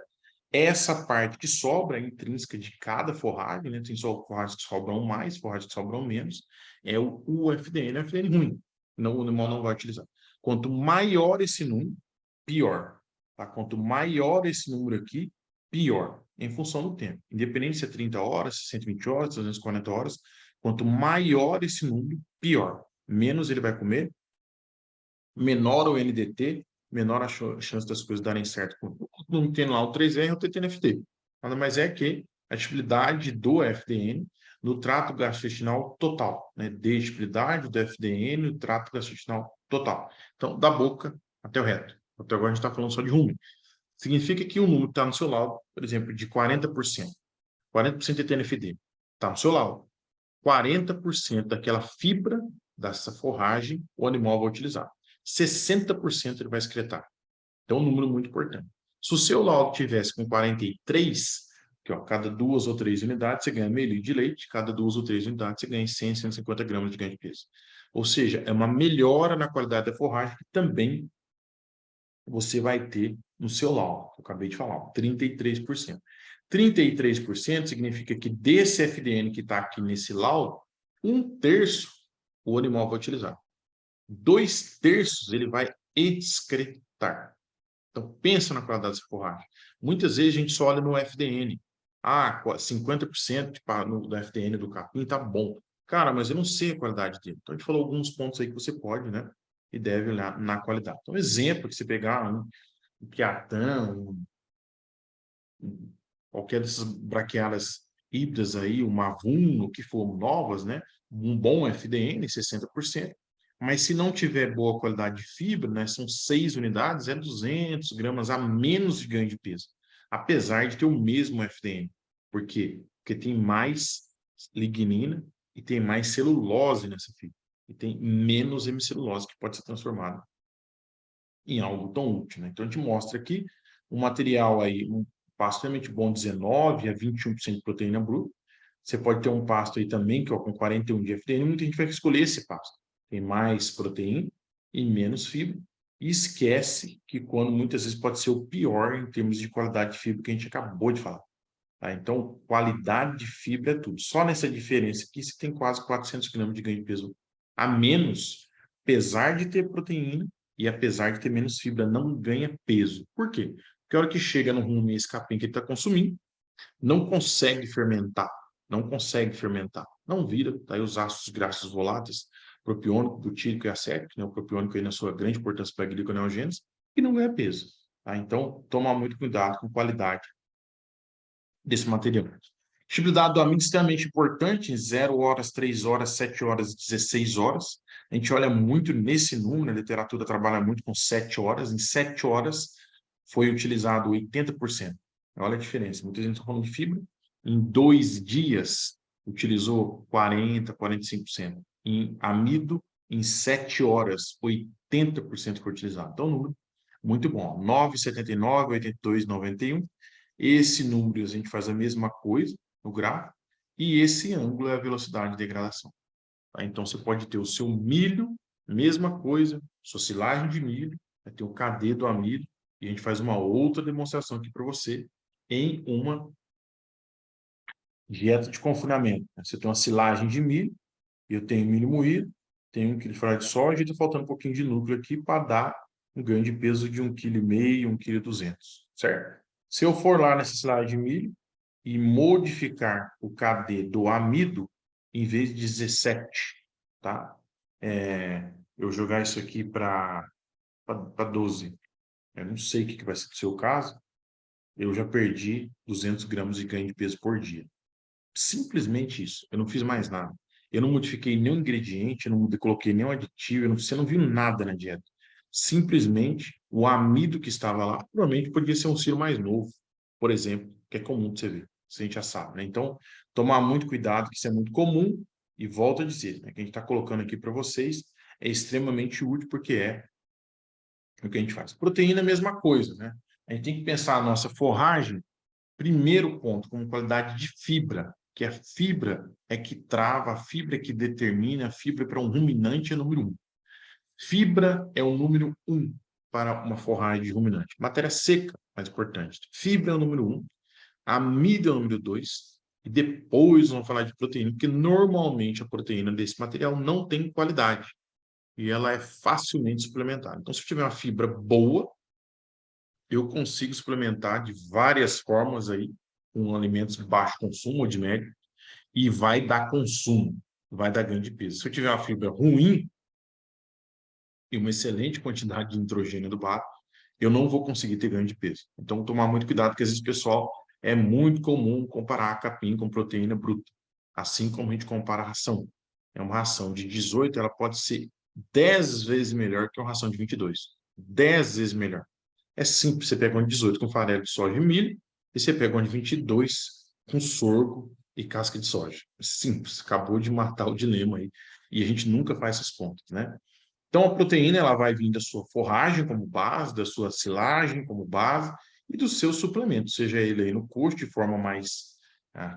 Essa parte que sobra, é intrínseca de cada forragem, né? Tem só forragens que sobram mais, forragens que sobram menos, é o UFDN, o FDN ruim, não, o animal não vai utilizar. Quanto maior esse número, pior. Tá? Quanto maior esse número aqui, pior, em função do tempo. Independente se é 30 horas, 120 horas, 340 horas, quanto maior esse número, pior. Menos ele vai comer, menor o NDT, menor a chance das coisas darem certo. Não tem lá o 3R ou o TTNFT. Nada mais é que a atividade do FDN no trato gastrointestinal total, né? Digestibilidade do FDN no trato gastrointestinal total. Então, da boca até o reto. Até agora a gente está falando só de rumen. Significa que o número está no seu laudo, por exemplo, de 40%. 40% de TNFD. Está no seu laudo. 40% daquela fibra dessa forragem o animal vai utilizar. 60% ele vai excretar. Então, é um número muito importante. Se o seu laudo tivesse com 43, que ó, cada 2 ou 3 unidades você ganha meio litro de leite, cada 2 ou 3 unidades você ganha 100, 150 gramas de ganho de peso. Ou seja, é uma melhora na qualidade da forragem que também você vai ter no seu laudo. Eu acabei de falar, 33%. 33% significa que desse FDN que está aqui nesse laudo, 1/3 o animal vai utilizar. 2/3 ele vai excretar. Então, pensa na qualidade dessa forragem. Muitas vezes a gente só olha no FDN. Ah, 50% do FDN do capim tá bom. Cara, mas eu não sei a qualidade dele. Então, a gente falou alguns pontos aí que você pode, né? E deve olhar na qualidade. Então, exemplo que você pegar um Piatã, qualquer dessas braquiárias híbridas aí, uma Vuno, que for novas, né? Um bom FDN, 60%. Mas se não tiver boa qualidade de fibra, né? São 6 unidades, é 200 gramas a menos de ganho de peso. Apesar de ter o mesmo FDN. Por quê? Porque tem mais lignina e tem mais celulose nessa fibra. E tem menos hemicelulose que pode ser transformada em algo tão útil, né? Então, a gente mostra aqui um material aí, pasto extremamente bom, 19 a 21% de proteína bruta. Você pode ter um pasto aí também, que ó, com 41 de FDN, muita gente vai escolher esse pasto. Tem mais proteína e menos fibra. E esquece que quando muitas vezes pode ser o pior em termos de qualidade de fibra que a gente acabou de falar. Tá? Então, qualidade de fibra é tudo. Só nessa diferença aqui, você tem quase 400 gramas de ganho de peso a menos, apesar de ter proteína e apesar de ter menos fibra, não ganha peso. Por quê? Porque a hora que chega no rumo esse capim que ele está consumindo, não consegue fermentar. Não consegue fermentar. Não vira. Tá aí os ácidos graxos voláteis, propiônico, butírico e acético, né? O propiônico aí na sua grande importância para a gliconeogênese, e não ganha peso. Tá? Então, toma muito cuidado com qualidade desse material. Disponibilidade do amido é extremamente importante, 0 horas, 3 horas, 7 horas, 16 horas. A gente olha muito nesse número, a literatura trabalha muito com 7 horas. Em 7 horas foi utilizado 80%. Olha a diferença. Muita gente está falando de fibra. Em 2 dias, utilizou 40%, 45%. Em amido, em 7 horas, 80% foi utilizado. Então, número muito bom. 9,79, 82, 91. Esse número a gente faz a mesma coisa no gráfico, e esse ângulo é a velocidade de degradação. Tá? Então, você pode ter o seu milho, mesma coisa, sua silagem de milho, vai ter o KD do amido, e a gente faz uma outra demonstração aqui para você em uma dieta de confinamento. Você tem uma silagem de milho, eu tenho milho moído, tenho 1 quilo de farelo de soja, e está faltando um pouquinho de núcleo aqui para dar um ganho de peso de 1,5 kg, 1,2 kg, certo? Se eu for lá nessa silagem de milho e modificar o KD do amido, em vez de 17, tá? Eu jogar isso aqui para 12, eu não sei o que vai ser o seu caso, eu já perdi 200 gramas de ganho de peso por dia. Simplesmente isso. Eu não fiz mais nada. Eu não modifiquei nenhum ingrediente, eu não coloquei nenhum aditivo, você não viu nada na dieta. Simplesmente o amido que estava lá, provavelmente podia ser um ciro mais novo, por exemplo, que é comum de você ver. Isso a gente já sabe, né? Então, tomar muito cuidado, que isso é muito comum, e volto a dizer, né, que a gente está colocando aqui para vocês é extremamente útil, porque é o que a gente faz. Proteína, é a mesma coisa, né? A gente tem que pensar a nossa forragem. Primeiro ponto, como qualidade de fibra, que a fibra é que trava, a fibra é que determina, a fibra para um ruminante é número 1. Fibra é o número 1 para uma forragem de ruminante. Matéria seca, mais importante. Fibra é o número 1, amido é o número 2, e depois vamos falar de proteína, porque normalmente a proteína desse material não tem qualidade, e ela é facilmente suplementada. Então, se eu tiver uma fibra boa, eu consigo suplementar de várias formas aí, com alimentos de baixo consumo ou de médio, e vai dar consumo, vai dar ganho de peso. Se eu tiver uma fibra ruim e uma excelente quantidade de nitrogênio do bar, eu não vou conseguir ter ganho de peso. Então, tomar muito cuidado, porque às vezes, pessoal, é muito comum comparar capim com proteína bruta, assim como a gente compara a ração. É uma ração de 18, ela pode ser 10 vezes melhor que uma ração de 22. 10 vezes melhor. É simples, você pega uma de 18 com farelo de soja e milho, e você pega uma de 22 com sorgo e casca de soja. É simples, acabou de matar o dilema aí. E a gente nunca faz essas contas, né? Então, a proteína ela vai vir da sua forragem como base, da sua silagem como base, e dos seus suplementos, seja ele aí no custo de forma mais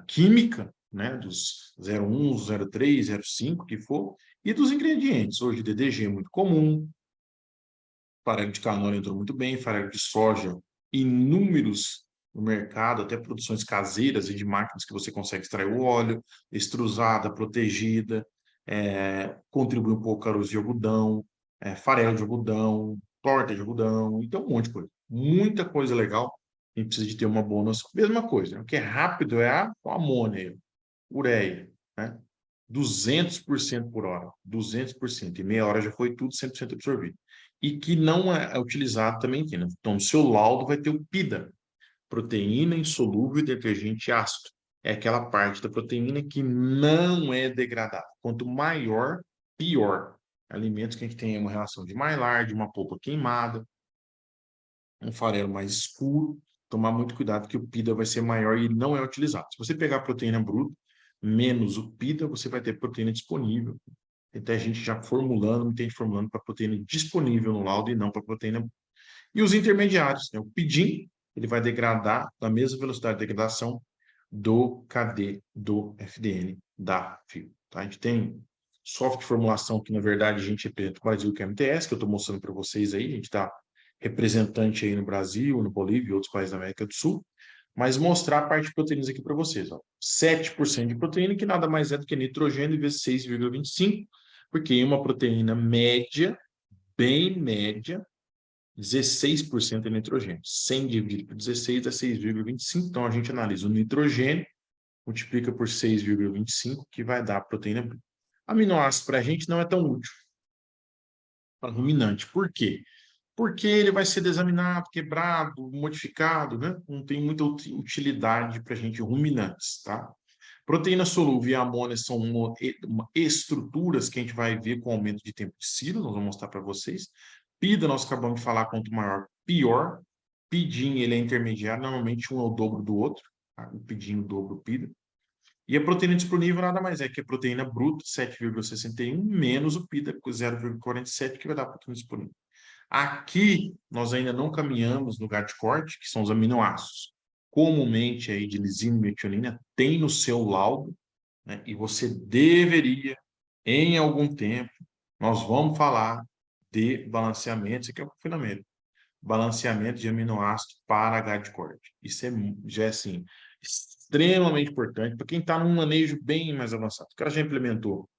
química, né? Dos 0,1, 0,3, 0,5, que for, e dos ingredientes. Hoje, DDG é muito comum, farelo de canola entrou muito bem, farelo de soja, inúmeros no mercado, até produções caseiras e de máquinas que você consegue extrair o óleo, extrusada, protegida, contribui um pouco com caroço de algodão, farelo de algodão, torta de algodão, então um monte de coisa. Muita coisa legal, a gente precisa de ter uma boa noção. Mesma coisa, né? O que é rápido é a amônia, ureia, né? 200% por hora, 200%, em meia hora já foi tudo 100% absorvido. E que não é utilizado também aqui, né? Então, no seu laudo vai ter o PIDA, proteína insolúvel e detergente ácido. É aquela parte da proteína que não é degradada. Quanto maior, pior. Alimentos que a gente tem uma relação de Maillard, uma polpa queimada, um farelo mais escuro, tomar muito cuidado que o PIDA vai ser maior e não é utilizado. Se você pegar a proteína bruta, menos o PIDA, você vai ter proteína disponível. Tem até gente já formulando, muita gente formulando para proteína disponível no laudo e não para proteína. E os intermediários, né? O PIDIN, ele vai degradar na mesma velocidade de degradação do KD do FDN da fio. Tá? A gente tem software de formulação que, na verdade, a gente representa o Brasil, que é o MTS, que eu estou mostrando para vocês aí. A gente está representante aí no Brasil, no Bolívia e outros países da América do Sul, mas mostrar a parte de proteínas aqui para vocês. Ó. 7% de proteína, que nada mais é do que nitrogênio vezes 6,25, porque em uma proteína média, bem média, 16% é nitrogênio. 100 dividido por 16 é 6,25. Então, a gente analisa o nitrogênio, multiplica por 6,25, que vai dar a proteína bruta. Aminoácido para a gente não é tão útil para ruminante. Por quê? Porque ele vai ser desaminado, quebrado, modificado, né? Não tem muita utilidade para a gente ruminantes, tá? Proteína solúvel e amônia são estruturas que a gente vai ver com aumento de tempo de ciclo, nós vamos mostrar para vocês. PIDA, nós acabamos de falar, quanto maior, pior. PIDIN, ele é intermediário, normalmente um é o dobro do outro, tá? O PIDIN, o dobro do PIDA. E a proteína disponível nada mais é que a proteína bruta, 7,61, menos o PIDA, 0,47, que vai dar a proteína disponível. Aqui, nós ainda não caminhamos no lugar de corte, que são os aminoácidos. Comumente, aí, de lisina e metionina, tem no seu laudo, né? E você deveria, em algum tempo, nós vamos falar de balanceamento, isso aqui é o fundamento, balanceamento de aminoácidos para H de corte. Isso já é, assim, extremamente importante para quem está num manejo bem mais avançado. O cara já implementou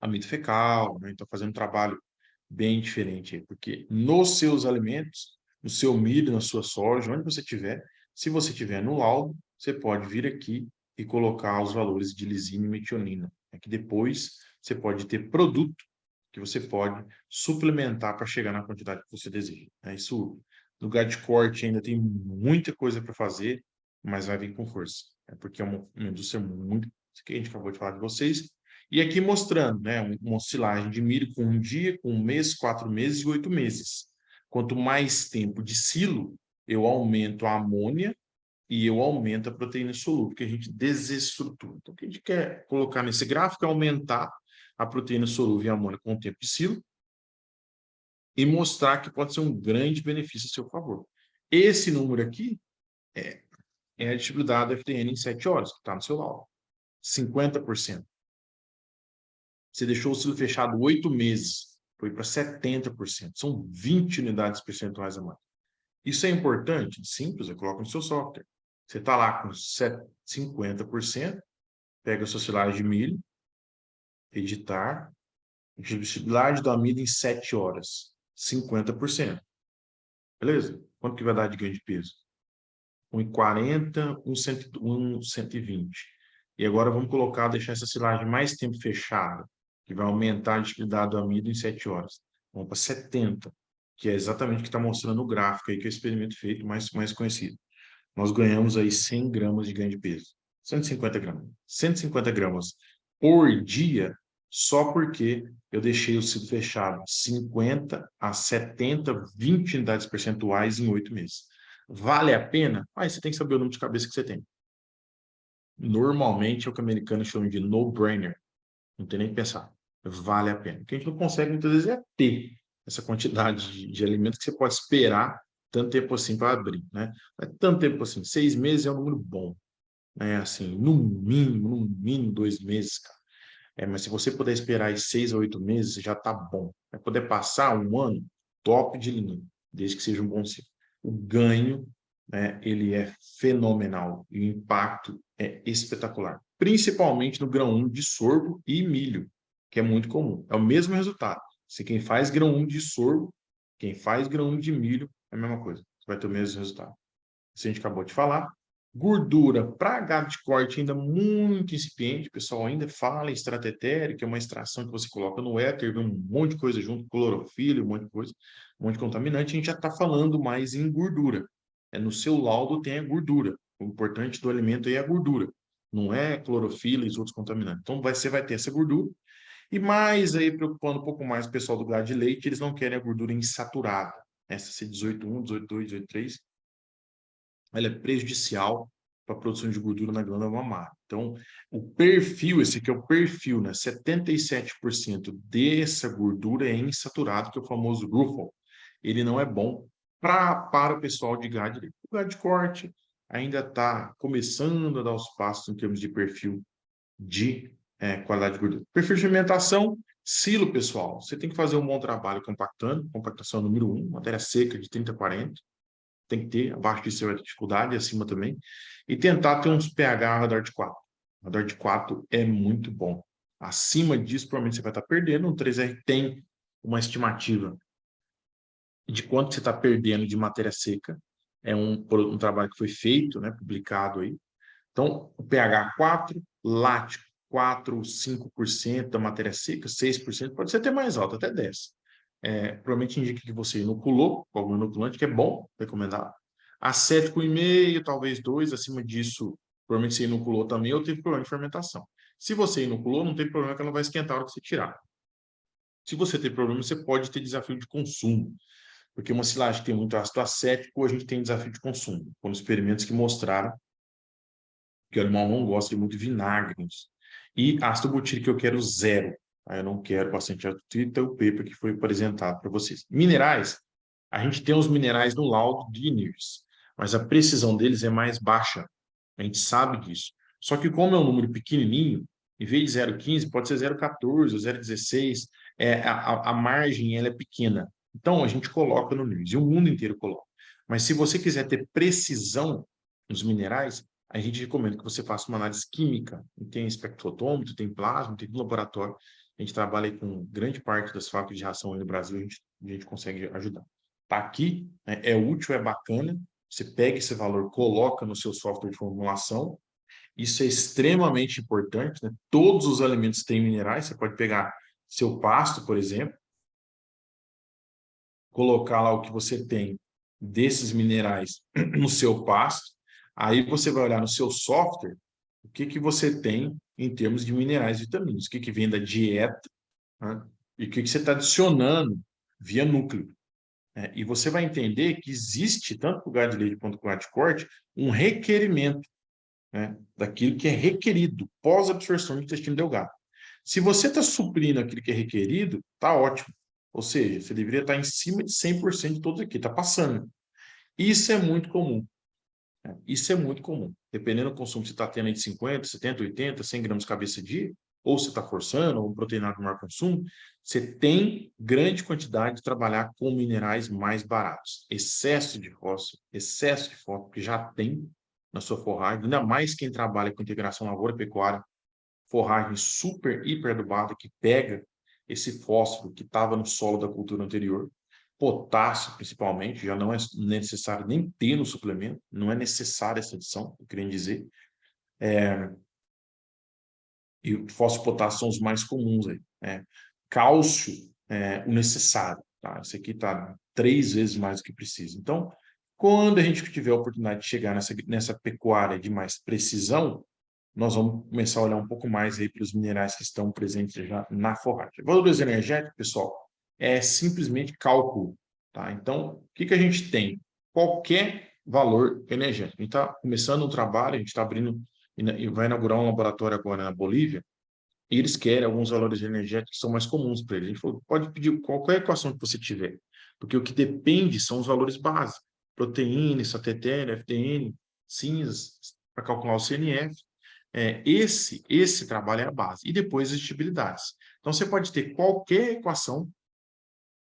amido fecal, né? Então fazendo um trabalho bem diferente aí, porque nos seus alimentos, no seu milho, na sua soja, onde você tiver, se você tiver no laudo, você pode vir aqui e colocar os valores de lisina e metionina, né? Que depois você pode ter produto que você pode suplementar para chegar na quantidade que você deseja, né? Isso, no lugar de corte, ainda tem muita coisa para fazer, mas vai vir com força, né? Porque é uma indústria muito, isso que a gente acabou de falar de vocês, e aqui mostrando, né, uma oscilagem de milho com um dia, com um mês, 4 meses e 8 meses. Quanto mais tempo de silo, eu aumento a amônia e eu aumento a proteína solúvel, que a gente desestrutura. Então, o que a gente quer colocar nesse gráfico é aumentar a proteína solúvel e a amônia com o tempo de silo e mostrar que pode ser um grande benefício a seu favor. Esse número aqui é a disponibilidade do FDN em 7 horas, que está no seu laudo. 50%. Você deixou o silo fechado 8 meses, foi para 70%. São 20 unidades percentuais a mais. Isso é importante? Simples, eu coloco no seu software. Você está lá com 50%, pega a sua silagem de milho, editar, disponibilidade do amido em 7 horas, 50%. Beleza? Quanto que vai dar de ganho de peso? 1,40, 1,120. E agora vamos colocar, deixar essa silagem mais tempo fechada, que vai aumentar a disponibilidade do amido em 7 horas. Vamos para 70, que é exatamente o que está mostrando no gráfico aí, que é o experimento feito mais conhecido. Nós ganhamos aí 100 gramas de ganho de peso. 150 gramas. 150 gramas por dia, só porque eu deixei o ciclo fechado 50 a 70, 20 unidades percentuais em 8 meses. Vale a pena? Aí você tem que saber o número de cabeça que você tem. Normalmente é o que o americano chama de no-brainer. Não tem nem que pensar. Vale a pena. O que a gente não consegue muitas vezes é ter essa quantidade de alimentos que você pode esperar tanto tempo assim para abrir, né? Não é tanto tempo assim. 6 meses é um número bom. Né? Assim, no mínimo 2 meses, cara. Mas se você puder esperar aí 6 a 8 meses, já tá bom. Vai poder passar um ano, top de linha, desde que seja um bom ciclo. O ganho, né, ele é fenomenal e o impacto é espetacular. Principalmente no grão 1 de sorgo e milho, que é muito comum. É o mesmo resultado. Se quem faz grão 1 de sorgo, quem faz grão 1 de milho, é a mesma coisa. Você vai ter o mesmo resultado. Isso a gente acabou de falar. Gordura para gado de corte ainda muito incipiente, o pessoal ainda fala em estratetéria, que é uma extração que você coloca no éter, vem um monte de coisa junto, clorofila, um monte de coisa, um monte de contaminante, a gente já está falando mais em gordura. No seu laudo tem a gordura, o importante do alimento aí é a gordura, não é clorofila e os outros contaminantes. Então você vai ter essa gordura, e mais aí, preocupando um pouco mais o pessoal do gado de leite, eles não querem a gordura insaturada, essa C18.1, 18.2, 18.3, ela é prejudicial para a produção de gordura na glândula mamária. Então, o perfil, esse aqui é o perfil, né? 77% dessa gordura é insaturado, que é o famoso RUFO. Ele não é bom para o pessoal de gado. O gado de corte ainda está começando a dar os passos em termos de perfil de qualidade de gordura. Perfil de fermentação, silo, pessoal. Você tem que fazer um bom trabalho compactando, compactação número 1, matéria seca de 30 a 40, tem que ter, abaixo disso você vai ter dificuldade, acima também, e tentar ter uns pH ao redor de 4. Ao redor de 4 é muito bom. Acima disso, provavelmente você vai estar perdendo. O 3R tem uma estimativa de quanto você está perdendo de matéria seca. É um trabalho que foi feito, né, publicado aí. Então, o pH 4, lático 4, 5% da matéria seca, 6%, pode ser até mais alto, até 10%. Provavelmente indica que você inoculou com algum inoculante, que é bom, recomendado. Acético 1,5, talvez 2, acima disso, provavelmente você inoculou também ou teve problema de fermentação. Se você inoculou, não tem problema que ela não vai esquentar a hora que você tirar. Se você tem problema, você pode ter desafio de consumo, porque uma silagem que tem muito ácido acético, a gente tem desafio de consumo. Foram experimentos que mostraram que o animal não gosta de muito vinagre. E ácido butírico eu quero 0. Eu não quero bastante ácido butírico, então o paper que foi apresentado para vocês. Minerais, a gente tem os minerais no laudo de NIRS, mas a precisão deles é mais baixa. A gente sabe disso. Só que como é um número pequenininho, em vez de 0,15, pode ser 0,14 ou 0,16. A margem ela é pequena. Então, a gente coloca no NIRS, e o mundo inteiro coloca. Mas se você quiser ter precisão nos minerais, a gente recomenda que você faça uma análise química. Tem espectrofotômetro, tem plasma, tem laboratório. A gente trabalha aí com grande parte das fábricas de ração aí no Brasil, a gente consegue ajudar. Tá aqui, né, é útil, é bacana. Você pega esse valor, coloca no seu software de formulação. Isso é extremamente importante, né? Todos os alimentos têm minerais. Você pode pegar seu pasto, por exemplo, colocar lá o que você tem desses minerais no seu pasto. Aí você vai olhar no seu software o que você tem em termos de minerais e vitaminas, o que vem da dieta, né? E o que você está adicionando via núcleo. E você vai entender que existe, tanto para o gado de leite quanto para o gado de corte, um requerimento, né, daquilo que é requerido pós-absorção do intestino delgado. Se você está suprindo aquilo que é requerido, está ótimo. Ou seja, você deveria estar em cima de 100% de todos aqui, está passando. Isso é muito comum. Isso é muito comum. Dependendo do consumo que você está tendo aí de 50, 70, 80, 100 gramas cabeça dia, ou você está forçando, ou um proteinado de maior consumo, você tem grande quantidade de trabalhar com minerais mais baratos. Excesso de fósforo, que já tem na sua forragem, ainda mais quem trabalha com integração lavoura-pecuária, forragem super, hiper adubada, que pega esse fósforo que estava no solo da cultura anterior, potássio principalmente, já não é necessário nem ter no suplemento, não é necessária essa adição, eu queria dizer. E o fósforo e potássio são os mais comuns aí. Cálcio é o necessário, tá? Esse aqui está 3 vezes mais do que precisa. Então, quando a gente tiver a oportunidade de chegar nessa pecuária de mais precisão, nós vamos começar a olhar um pouco mais aí para os minerais que estão presentes já na forragem. Valores energéticos, pessoal, é simplesmente cálculo, tá? Então, o que a gente tem? Qualquer valor energético. A gente está começando um trabalho, a gente está abrindo e vai inaugurar um laboratório agora na Bolívia, e eles querem alguns valores energéticos que são mais comuns para eles. A gente falou, pode pedir qualquer equação que você tiver, porque o que depende são os valores básicos, proteína, satetene, FTN, cinzas, para calcular o CNF. Esse trabalho é a base. E depois as estibilidades. Então, você pode ter qualquer equação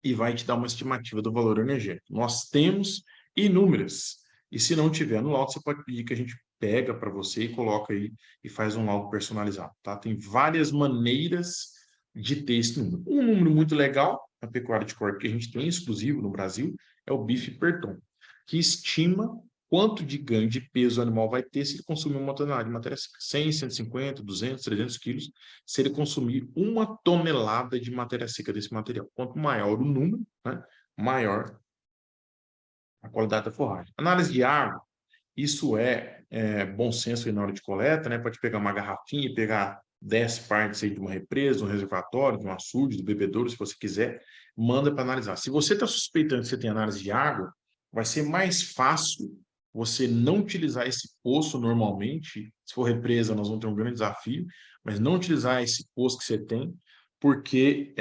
e vai te dar uma estimativa do valor energético. Nós temos inúmeras. E se não tiver no laudo, você pode pedir que a gente pega para você e coloca aí e faz um laudo personalizado, tá? Tem várias maneiras de ter esse número. Um número muito legal na pecuária de corte que a gente tem exclusivo no Brasil é o bife per ton, que estima quanto de ganho de peso o animal vai ter se ele consumir uma tonelada de matéria seca. 100, 150, 200, 300 quilos, se ele consumir 1 tonelada de matéria seca desse material. Quanto maior o número, né, maior a qualidade da forragem. Análise de água, isso bom senso aí na hora de coleta, né? Pode pegar uma garrafinha e pegar 10 partes aí de uma represa, um reservatório, de um açude, do bebedouro, se você quiser, manda para analisar. Se você está suspeitando que você tem análise de água, vai ser mais fácil você não utilizar esse poço normalmente. Se for represa, nós vamos ter um grande desafio, mas não utilizar esse poço que você tem, porque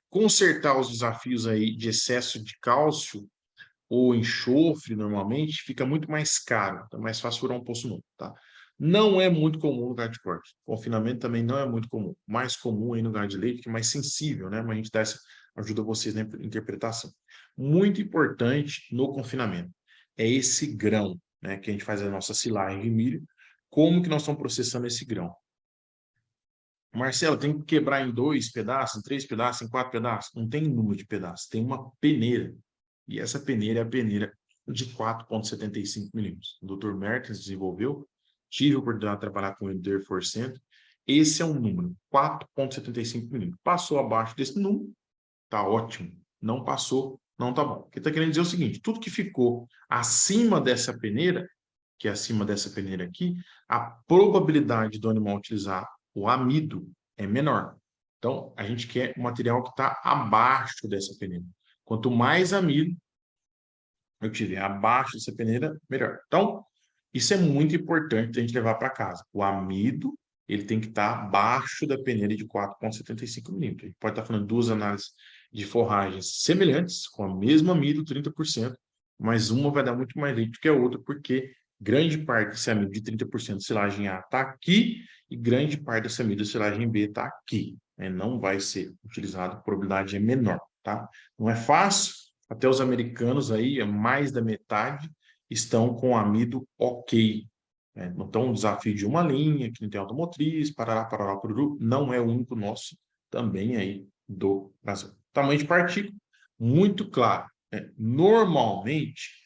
consertar os desafios aí de excesso de cálcio ou enxofre, normalmente, fica muito mais caro. Então, é mais fácil furar um poço novo, tá? Não é muito comum no lugar de corte. Confinamento também não é muito comum. Mais comum aí no lugar de leite, que é mais sensível, né? Mas a gente dá essa, ajuda vocês na interpretação. Muito importante no confinamento é esse grão, né? Que a gente faz a nossa silagem de milho. Como que nós estamos processando esse grão? Marcelo, tem que quebrar em 2 pedaços, em 3 pedaços, em 4 pedaços? Não tem número de pedaços, tem uma peneira. E essa peneira é a peneira de 4,75 milímetros. O Dr. Mertens desenvolveu, tive a oportunidade de trabalhar com ele do Air Force Center. Esse é um número, 4,75 milímetros. Passou abaixo desse número, tá ótimo. Não passou, não tá bom. Porque está querendo dizer o seguinte, tudo que ficou acima dessa peneira, que é acima dessa peneira aqui, a probabilidade do animal utilizar o amido é menor. Então, a gente quer um material que está abaixo dessa peneira. Quanto mais amido eu tiver abaixo dessa peneira, melhor. Então, isso é muito importante a gente levar para casa. O amido, ele tem que estar abaixo da peneira de 4,75 milímetros. A gente pode estar falando duas análises de forragens semelhantes, com a mesma amido, 30%, mas uma vai dar muito mais leite do que a outra, porque grande parte desse amido de 30% de silagem A está aqui e grande parte desse amido de silagem B está aqui. Né? Não vai ser utilizado, a probabilidade é menor, tá? Não é fácil, até os americanos aí, mais da metade, estão com amido ok. Né? Então, um desafio de uma linha, que não tem automotriz, parará, parará, pururu, não é o único nosso, também aí do Brasil. Tamanho de partícula, muito claro. Né? Normalmente,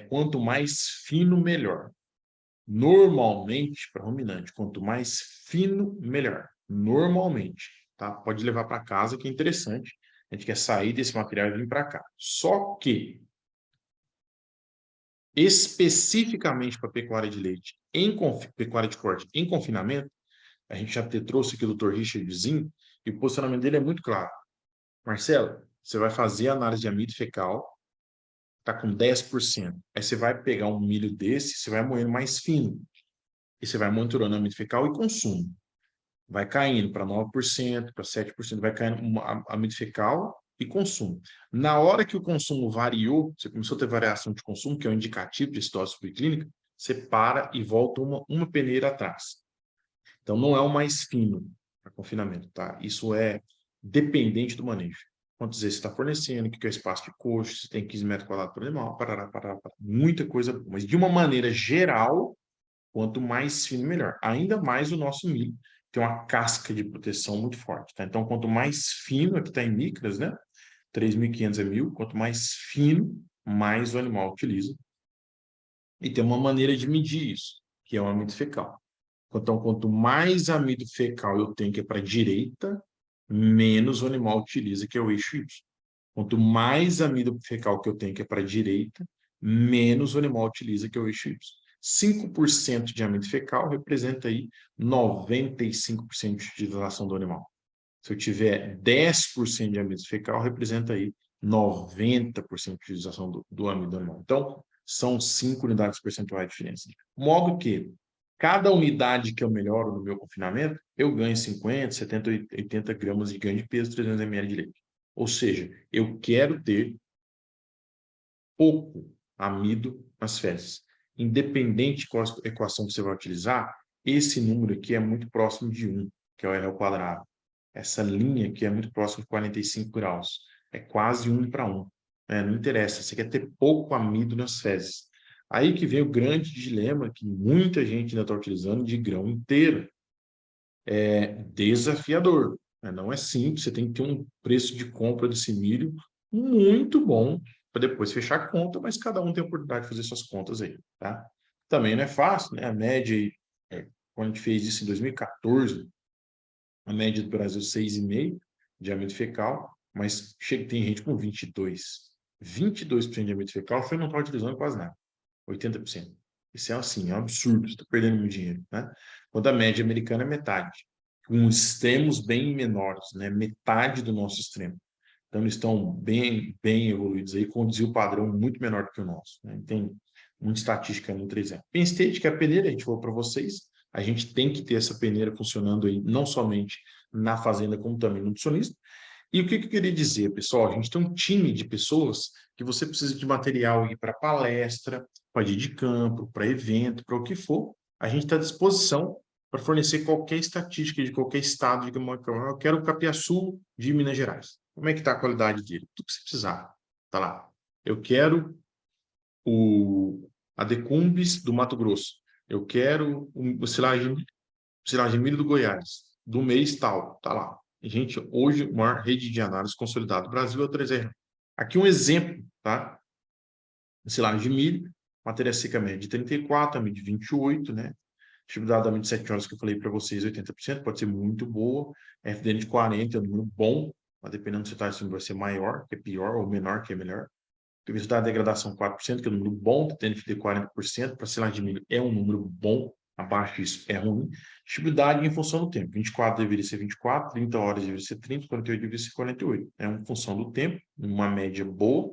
quanto mais fino, melhor. Normalmente, para ruminante, quanto mais fino, melhor. Normalmente, tá? Pode levar para casa, que é interessante. A gente quer sair desse material e vir para cá. Só que, especificamente para pecuária de leite, pecuária de corte em confinamento, a gente já trouxe aqui o Dr. Richardzinho, e o posicionamento dele é muito claro. Marcelo, você vai fazer a análise de amido fecal, está com 10%. Aí você vai pegar um milho desse, você vai moendo mais fino. E você vai monitorando o amido fecal e consumo. Vai caindo para 9%, para 7%, vai caindo amido fecal e consumo. Na hora que o consumo variou, você começou a ter variação de consumo, que é um indicativo de citose subclínica, você para e volta uma peneira atrás. Então, não é o mais fino para confinamento, tá? Isso é dependente do manejo. Quantos vezes você está fornecendo, o que é o espaço de coxo, se tem 15 metros quadrados por animal, parará, parará, parará. Muita coisa, mas de uma maneira geral, quanto mais fino, melhor. Ainda mais o nosso milho tem uma casca de proteção muito forte, tá? Então, quanto mais fino, aqui está em micras, né? 3.500 a 1.000, quanto mais fino, mais o animal utiliza. E tem uma maneira de medir isso, que é o amido fecal. Então, quanto mais amido fecal eu tenho que é para a direita, menos o animal utiliza, que é o eixo Y. Quanto mais amido fecal que eu tenho que é para a direita, menos o animal utiliza, que é o eixo Y. 5% de amido fecal representa aí 95% de utilização do animal. Se eu tiver 10% de amido fecal, representa aí 90% de utilização do amido do animal. Então, são 5 unidades percentuais de diferença. Modo que cada unidade que eu melhoro no meu confinamento, eu ganho 50, 70, 80 gramas de ganho de peso, 300 ml de leite. Ou seja, eu quero ter pouco amido nas fezes. Independente de qual equação você vai utilizar, esse número aqui é muito próximo de 1, que é o R ao quadrado. Essa linha aqui é muito próxima de 45 graus. É quase 1 para 1. Não interessa, você quer ter pouco amido nas fezes. Aí que vem o grande dilema que muita gente ainda está utilizando de grão inteiro. É desafiador. Não é simples, você tem que ter um preço de compra desse milho muito bom para depois fechar a conta, mas cada um tem a oportunidade de fazer suas contas aí, tá? Também não é fácil, né? A média, quando a gente fez isso em 2014, a média do Brasil 6,5 de amido fecal, mas tem gente com 22. 22% de amido fecal, você não está utilizando quase nada. 80%. Isso é assim, é um absurdo, você está perdendo muito dinheiro, né? Quando a média americana é metade, com extremos bem menores, né? Metade do nosso extremo. Então, eles estão bem evoluídos aí, com um desvio padrão muito menor do que o nosso. Né? Tem muita estatística no 3M. Penn State, que é a peneira, a gente falou para vocês, a gente tem que ter essa peneira funcionando aí, não somente na fazenda, como também no nutricionista. E o que eu queria dizer, pessoal? A gente tem um time de pessoas que você precisa de material para palestra, para dia de campo, para evento, para o que for. A gente está à disposição para fornecer qualquer estatística de qualquer estado. Eu quero o Capiaçu de Minas Gerais. Como é que está a qualidade dele? Tudo que você precisar. Está lá. Eu quero a Decumbis do Mato Grosso. Eu quero o silagem milho do Goiás, do mês tal. Está lá. E, gente, hoje, a maior rede de análise consolidada do Brasil é o 3R. Aqui um exemplo, tá? Silagem de milho, matéria seca média de 34, a média de 28, né? Atividade da de 7 horas que eu falei para vocês, 80%, pode ser muito boa. FDN de 40 é um número bom, mas dependendo do se vai ser maior, que é pior, ou menor, que é melhor. Velocidade de degradação 4%, que é um número bom, TNFD 40%, para silagem de milho é um número bom, abaixo disso é ruim. Disponibilidade em função do tempo, 24 deveria ser 24, 30 horas deveria ser 30, 48 deveria ser 48. É uma função do tempo, uma média boa.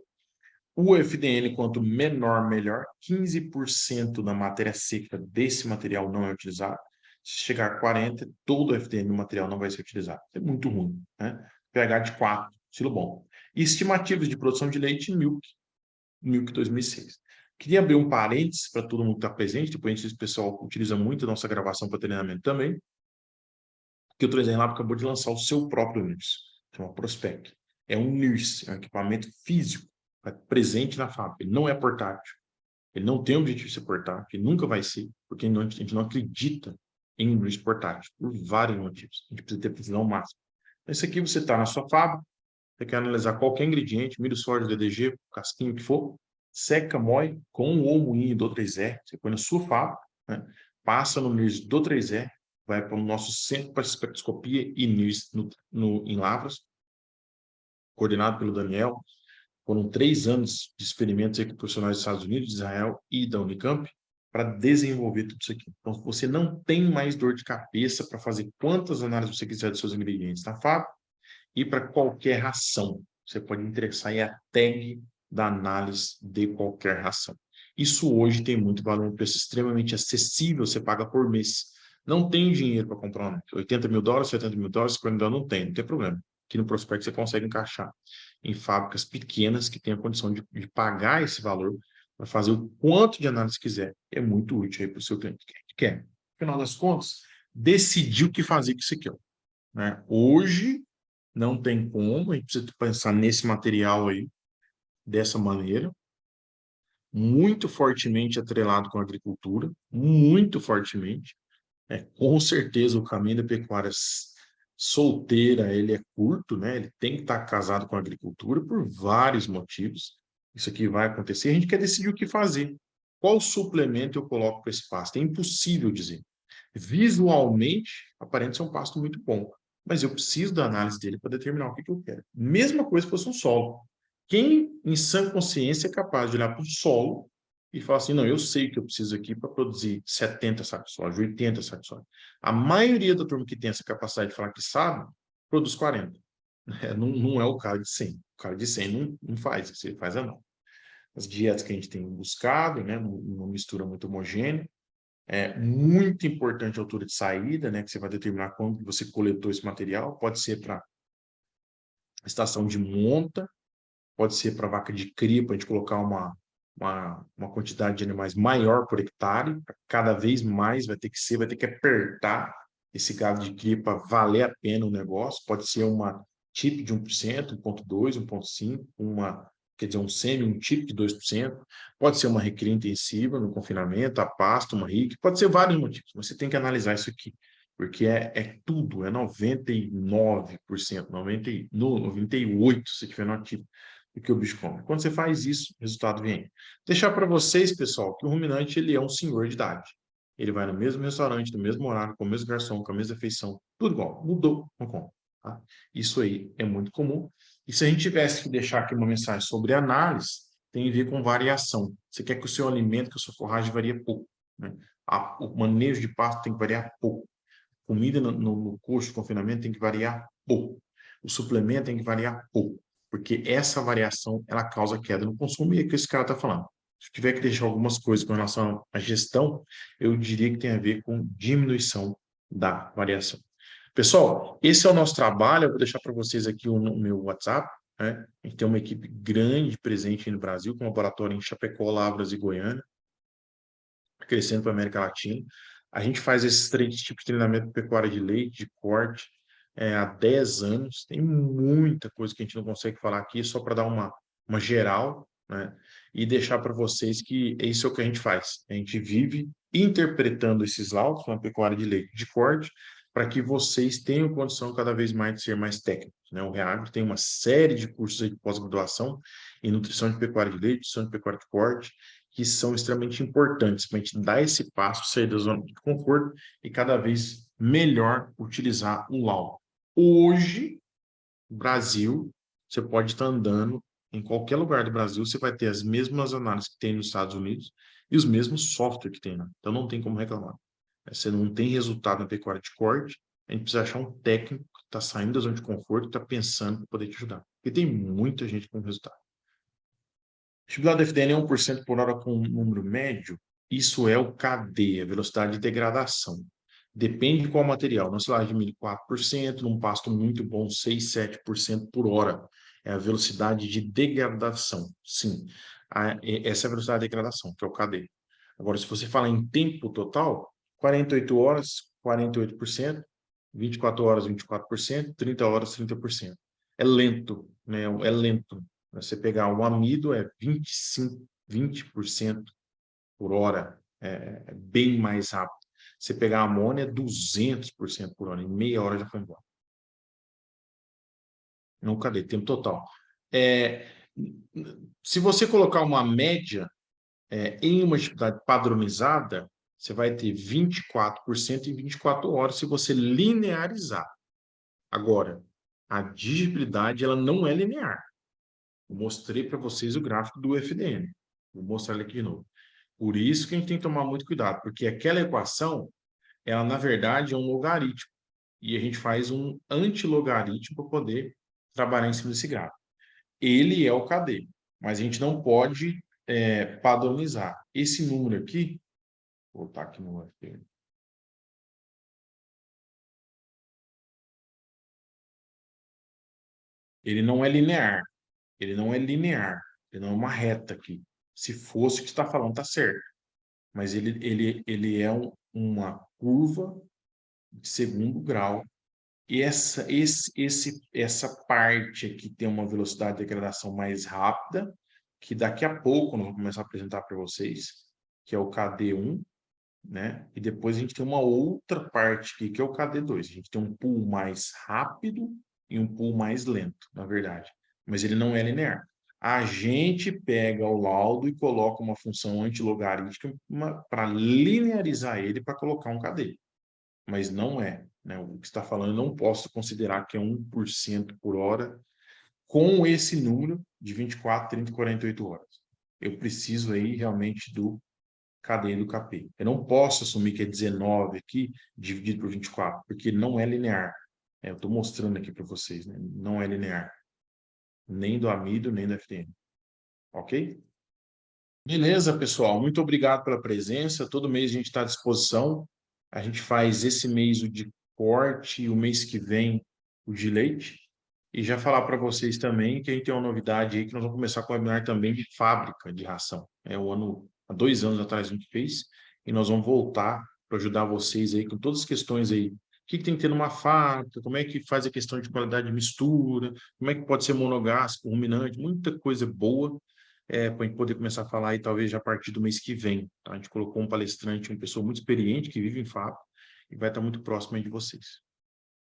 O FDN, quanto menor, melhor. 15% da matéria seca desse material não é utilizado. Se chegar a 40, todo o FDN do material não vai ser utilizado. É muito ruim, né? pH de 4, estilo bom. E estimativas de produção de leite Milk 2006. Queria abrir um parênteses para todo mundo que está presente, depois o pessoal utiliza muito a nossa gravação para treinamento também, que o 3R Lab acabou de lançar o seu próprio NIRS, chama Prospec. É um NIRS, é um equipamento físico, presente na fábrica, ele não é portátil, ele não tem o objetivo de ser portátil, ele nunca vai ser, porque a gente não acredita em um NIRS portátil, por vários motivos. A gente precisa ter precisão máxima. Esse aqui você está na sua fábrica, você quer analisar qualquer ingrediente, milho, soja, DDG, casquinho, o que for, seca, moe com o moinho do 3R, você põe na sua fábrica, né? Passa no NIRS do 3R, vai para o nosso centro para espectroscopia e NIRS em Lavras, coordenado pelo Daniel. Foram 3 anos de experimentos aí com profissionais dos Estados Unidos, de Israel e da Unicamp para desenvolver tudo isso aqui. Então, você não tem mais dor de cabeça para fazer quantas análises você quiser dos seus ingredientes na fábrica, e para qualquer ração. Você pode interessar aí a tag da análise de qualquer ração. Isso hoje tem muito valor, um preço extremamente acessível, você paga por mês. Não tem dinheiro para comprar um 80 mil dólares, 70 mil dólares, 50 mil dólares, não tem problema. Aqui no Prospect você consegue encaixar em fábricas pequenas que têm a condição de pagar esse valor para fazer o quanto de análise quiser. É muito útil aí para o seu cliente. Que quer. No final das contas, decidir o que fazer com isso aqui. Ó, né? Hoje, não tem como, a gente precisa pensar nesse material aí, dessa maneira, muito fortemente atrelado com a agricultura, muito fortemente. Com certeza o caminho da pecuária solteira, ele é curto, né? Ele tem que estar casado com a agricultura por vários motivos. Isso aqui vai acontecer, a gente quer decidir o que fazer. Qual suplemento eu coloco para esse pasto? É impossível dizer. Visualmente, aparenta ser um pasto muito bom, mas eu preciso da análise dele para determinar o que eu quero. Mesma coisa se fosse um solo. Quem, em sã consciência, é capaz de olhar para o solo e falar assim, não, eu sei que eu preciso aqui para produzir 70 sacos de soja, 80 sacos de soja. A maioria da turma que tem essa capacidade de falar que sabe, produz 40. Não é o cara de 100. O cara de 100 não faz isso, ele faz a não. As dietas que a gente tem buscado, né, uma mistura muito homogênea, é muito importante a altura de saída, né, que você vai determinar quando você coletou esse material. Pode ser para estação de monta, pode ser para vaca de cria, para a gente colocar uma quantidade de animais maior por hectare. Cada vez mais vai ter que apertar esse gado de cria para valer a pena o negócio. Pode ser uma TIP de 1%, 1,2%, 1,5%, quer dizer, um semi, um TIP de 2%, pode ser uma recria intensiva no confinamento, a pasto, uma RIC, pode ser vários motivos, mas você tem que analisar isso aqui, porque é tudo, é 99%, 98% se tiver no ativo, do que o bicho come. Quando você faz isso, o resultado vem. Deixar para vocês, pessoal, que o ruminante ele é um senhor de idade. Ele vai no mesmo restaurante, no mesmo horário, com o mesmo garçom, com a mesma refeição, tudo igual, mudou, não come. Tá? Isso aí é muito comum. E se a gente tivesse que deixar aqui uma mensagem sobre análise, tem a ver com variação. Você quer que o seu alimento, que a sua forragem varie pouco. Né? O manejo de pasto tem que variar pouco. Comida no curso de confinamento tem que variar pouco. O suplemento tem que variar pouco. Porque essa variação, ela causa queda no consumo e é o que esse cara está falando. Se tiver que deixar algumas coisas com relação à gestão, eu diria que tem a ver com diminuição da variação. Pessoal, esse é o nosso trabalho. Eu vou deixar para vocês aqui o meu WhatsApp, né? A gente tem uma equipe grande presente no Brasil, com laboratório em Chapecó, Lavras e Goiânia, crescendo para a América Latina. A gente faz esses três tipos de treinamento de pecuária de leite, de corte, há 10 anos. Tem muita coisa que a gente não consegue falar aqui, só para dar uma geral, né? E deixar para vocês que isso é o que a gente faz. A gente vive interpretando esses laudos na pecuária de leite de corte, para que vocês tenham condição cada vez mais de ser mais técnicos, né? O Reagro tem uma série de cursos aí de pós-graduação em nutrição de pecuária de leite, nutrição de pecuária de corte, que são extremamente importantes para a gente dar esse passo, sair da zona de conforto e cada vez melhor utilizar o laudo. Hoje, no Brasil, você pode estar andando em qualquer lugar do Brasil, você vai ter as mesmas análises que tem nos Estados Unidos e os mesmos software que tem lá. Então não tem como reclamar. Você não tem resultado na pecuária de corte, a gente precisa achar um técnico que está saindo da zona de conforto, que está pensando para poder te ajudar. Porque tem muita gente com resultado. Vestibular da FDN é 1% por hora com um número médio, isso é o KD, a velocidade de degradação. Depende de qual material. Na silagem de milho, 4%, num pasto muito bom, 6, 7% por hora. É a velocidade de degradação. Sim, essa é a velocidade de degradação, que é o KD. Agora, se você falar em tempo total, 48 horas, 48%, 24 horas, 24%, 30 horas, 30%. É lento, né? É lento. Você pegar o amido é 25, 20% por hora, é bem mais rápido. Você pegar a amônia é 200% por hora, em meia hora já foi embora. Não, cadê? Tempo total. É, se você colocar uma média em uma atividade padronizada, você vai ter 24% em 24 horas se você linearizar. Agora, a digestibilidade ela não é linear. Eu mostrei para vocês o gráfico do FDN. Vou mostrar ele aqui de novo. Por isso que a gente tem que tomar muito cuidado, porque aquela equação, ela na verdade é um logaritmo. E a gente faz um antilogaritmo para poder trabalhar em cima desse gráfico. Ele é o KD, mas a gente não pode padronizar. Esse número aqui, vou botar aqui no FDN. Ele não é linear. Ele não é linear. Ele não é uma reta aqui. Se fosse o que está falando, está certo. Mas ele é uma curva de segundo grau. E essa parte aqui tem uma velocidade de degradação mais rápida, que daqui a pouco nós vamos começar a apresentar para vocês, que é o KD1, né? E depois a gente tem uma outra parte aqui, que é o KD2. A gente tem um pull mais rápido e um pull mais lento, na verdade. Mas ele não é linear. A gente pega o laudo e coloca uma função antilogarítmica para linearizar ele para colocar um KD. Mas não é, né? O que está falando, eu não posso considerar que é 1% por hora com esse número de 24, 30, 48 horas. Eu preciso aí realmente do KD do KP. Eu não posso assumir que é 19 aqui, dividido por 24, porque não é linear. Eu estou mostrando aqui para vocês, né? Não é linear. Nem do amido, nem do FTN. Ok? Beleza, pessoal. Muito obrigado pela presença. Todo mês a gente está à disposição. A gente faz esse mês o de corte e o mês que vem o de leite. E já falar para vocês também que a gente tem uma novidade aí que nós vamos começar com o webinar também de fábrica de ração. Há 2 anos atrás a gente fez e nós vamos voltar para ajudar vocês aí com todas as questões aí. O que tem que ter numa fábrica, como é que faz a questão de qualidade de mistura, como é que pode ser monogástrico, ruminante, muita coisa boa para a gente poder começar a falar aí talvez já a partir do mês que vem. Tá? A gente colocou um palestrante, uma pessoa muito experiente que vive em fábrica e vai estar muito próximo aí de vocês.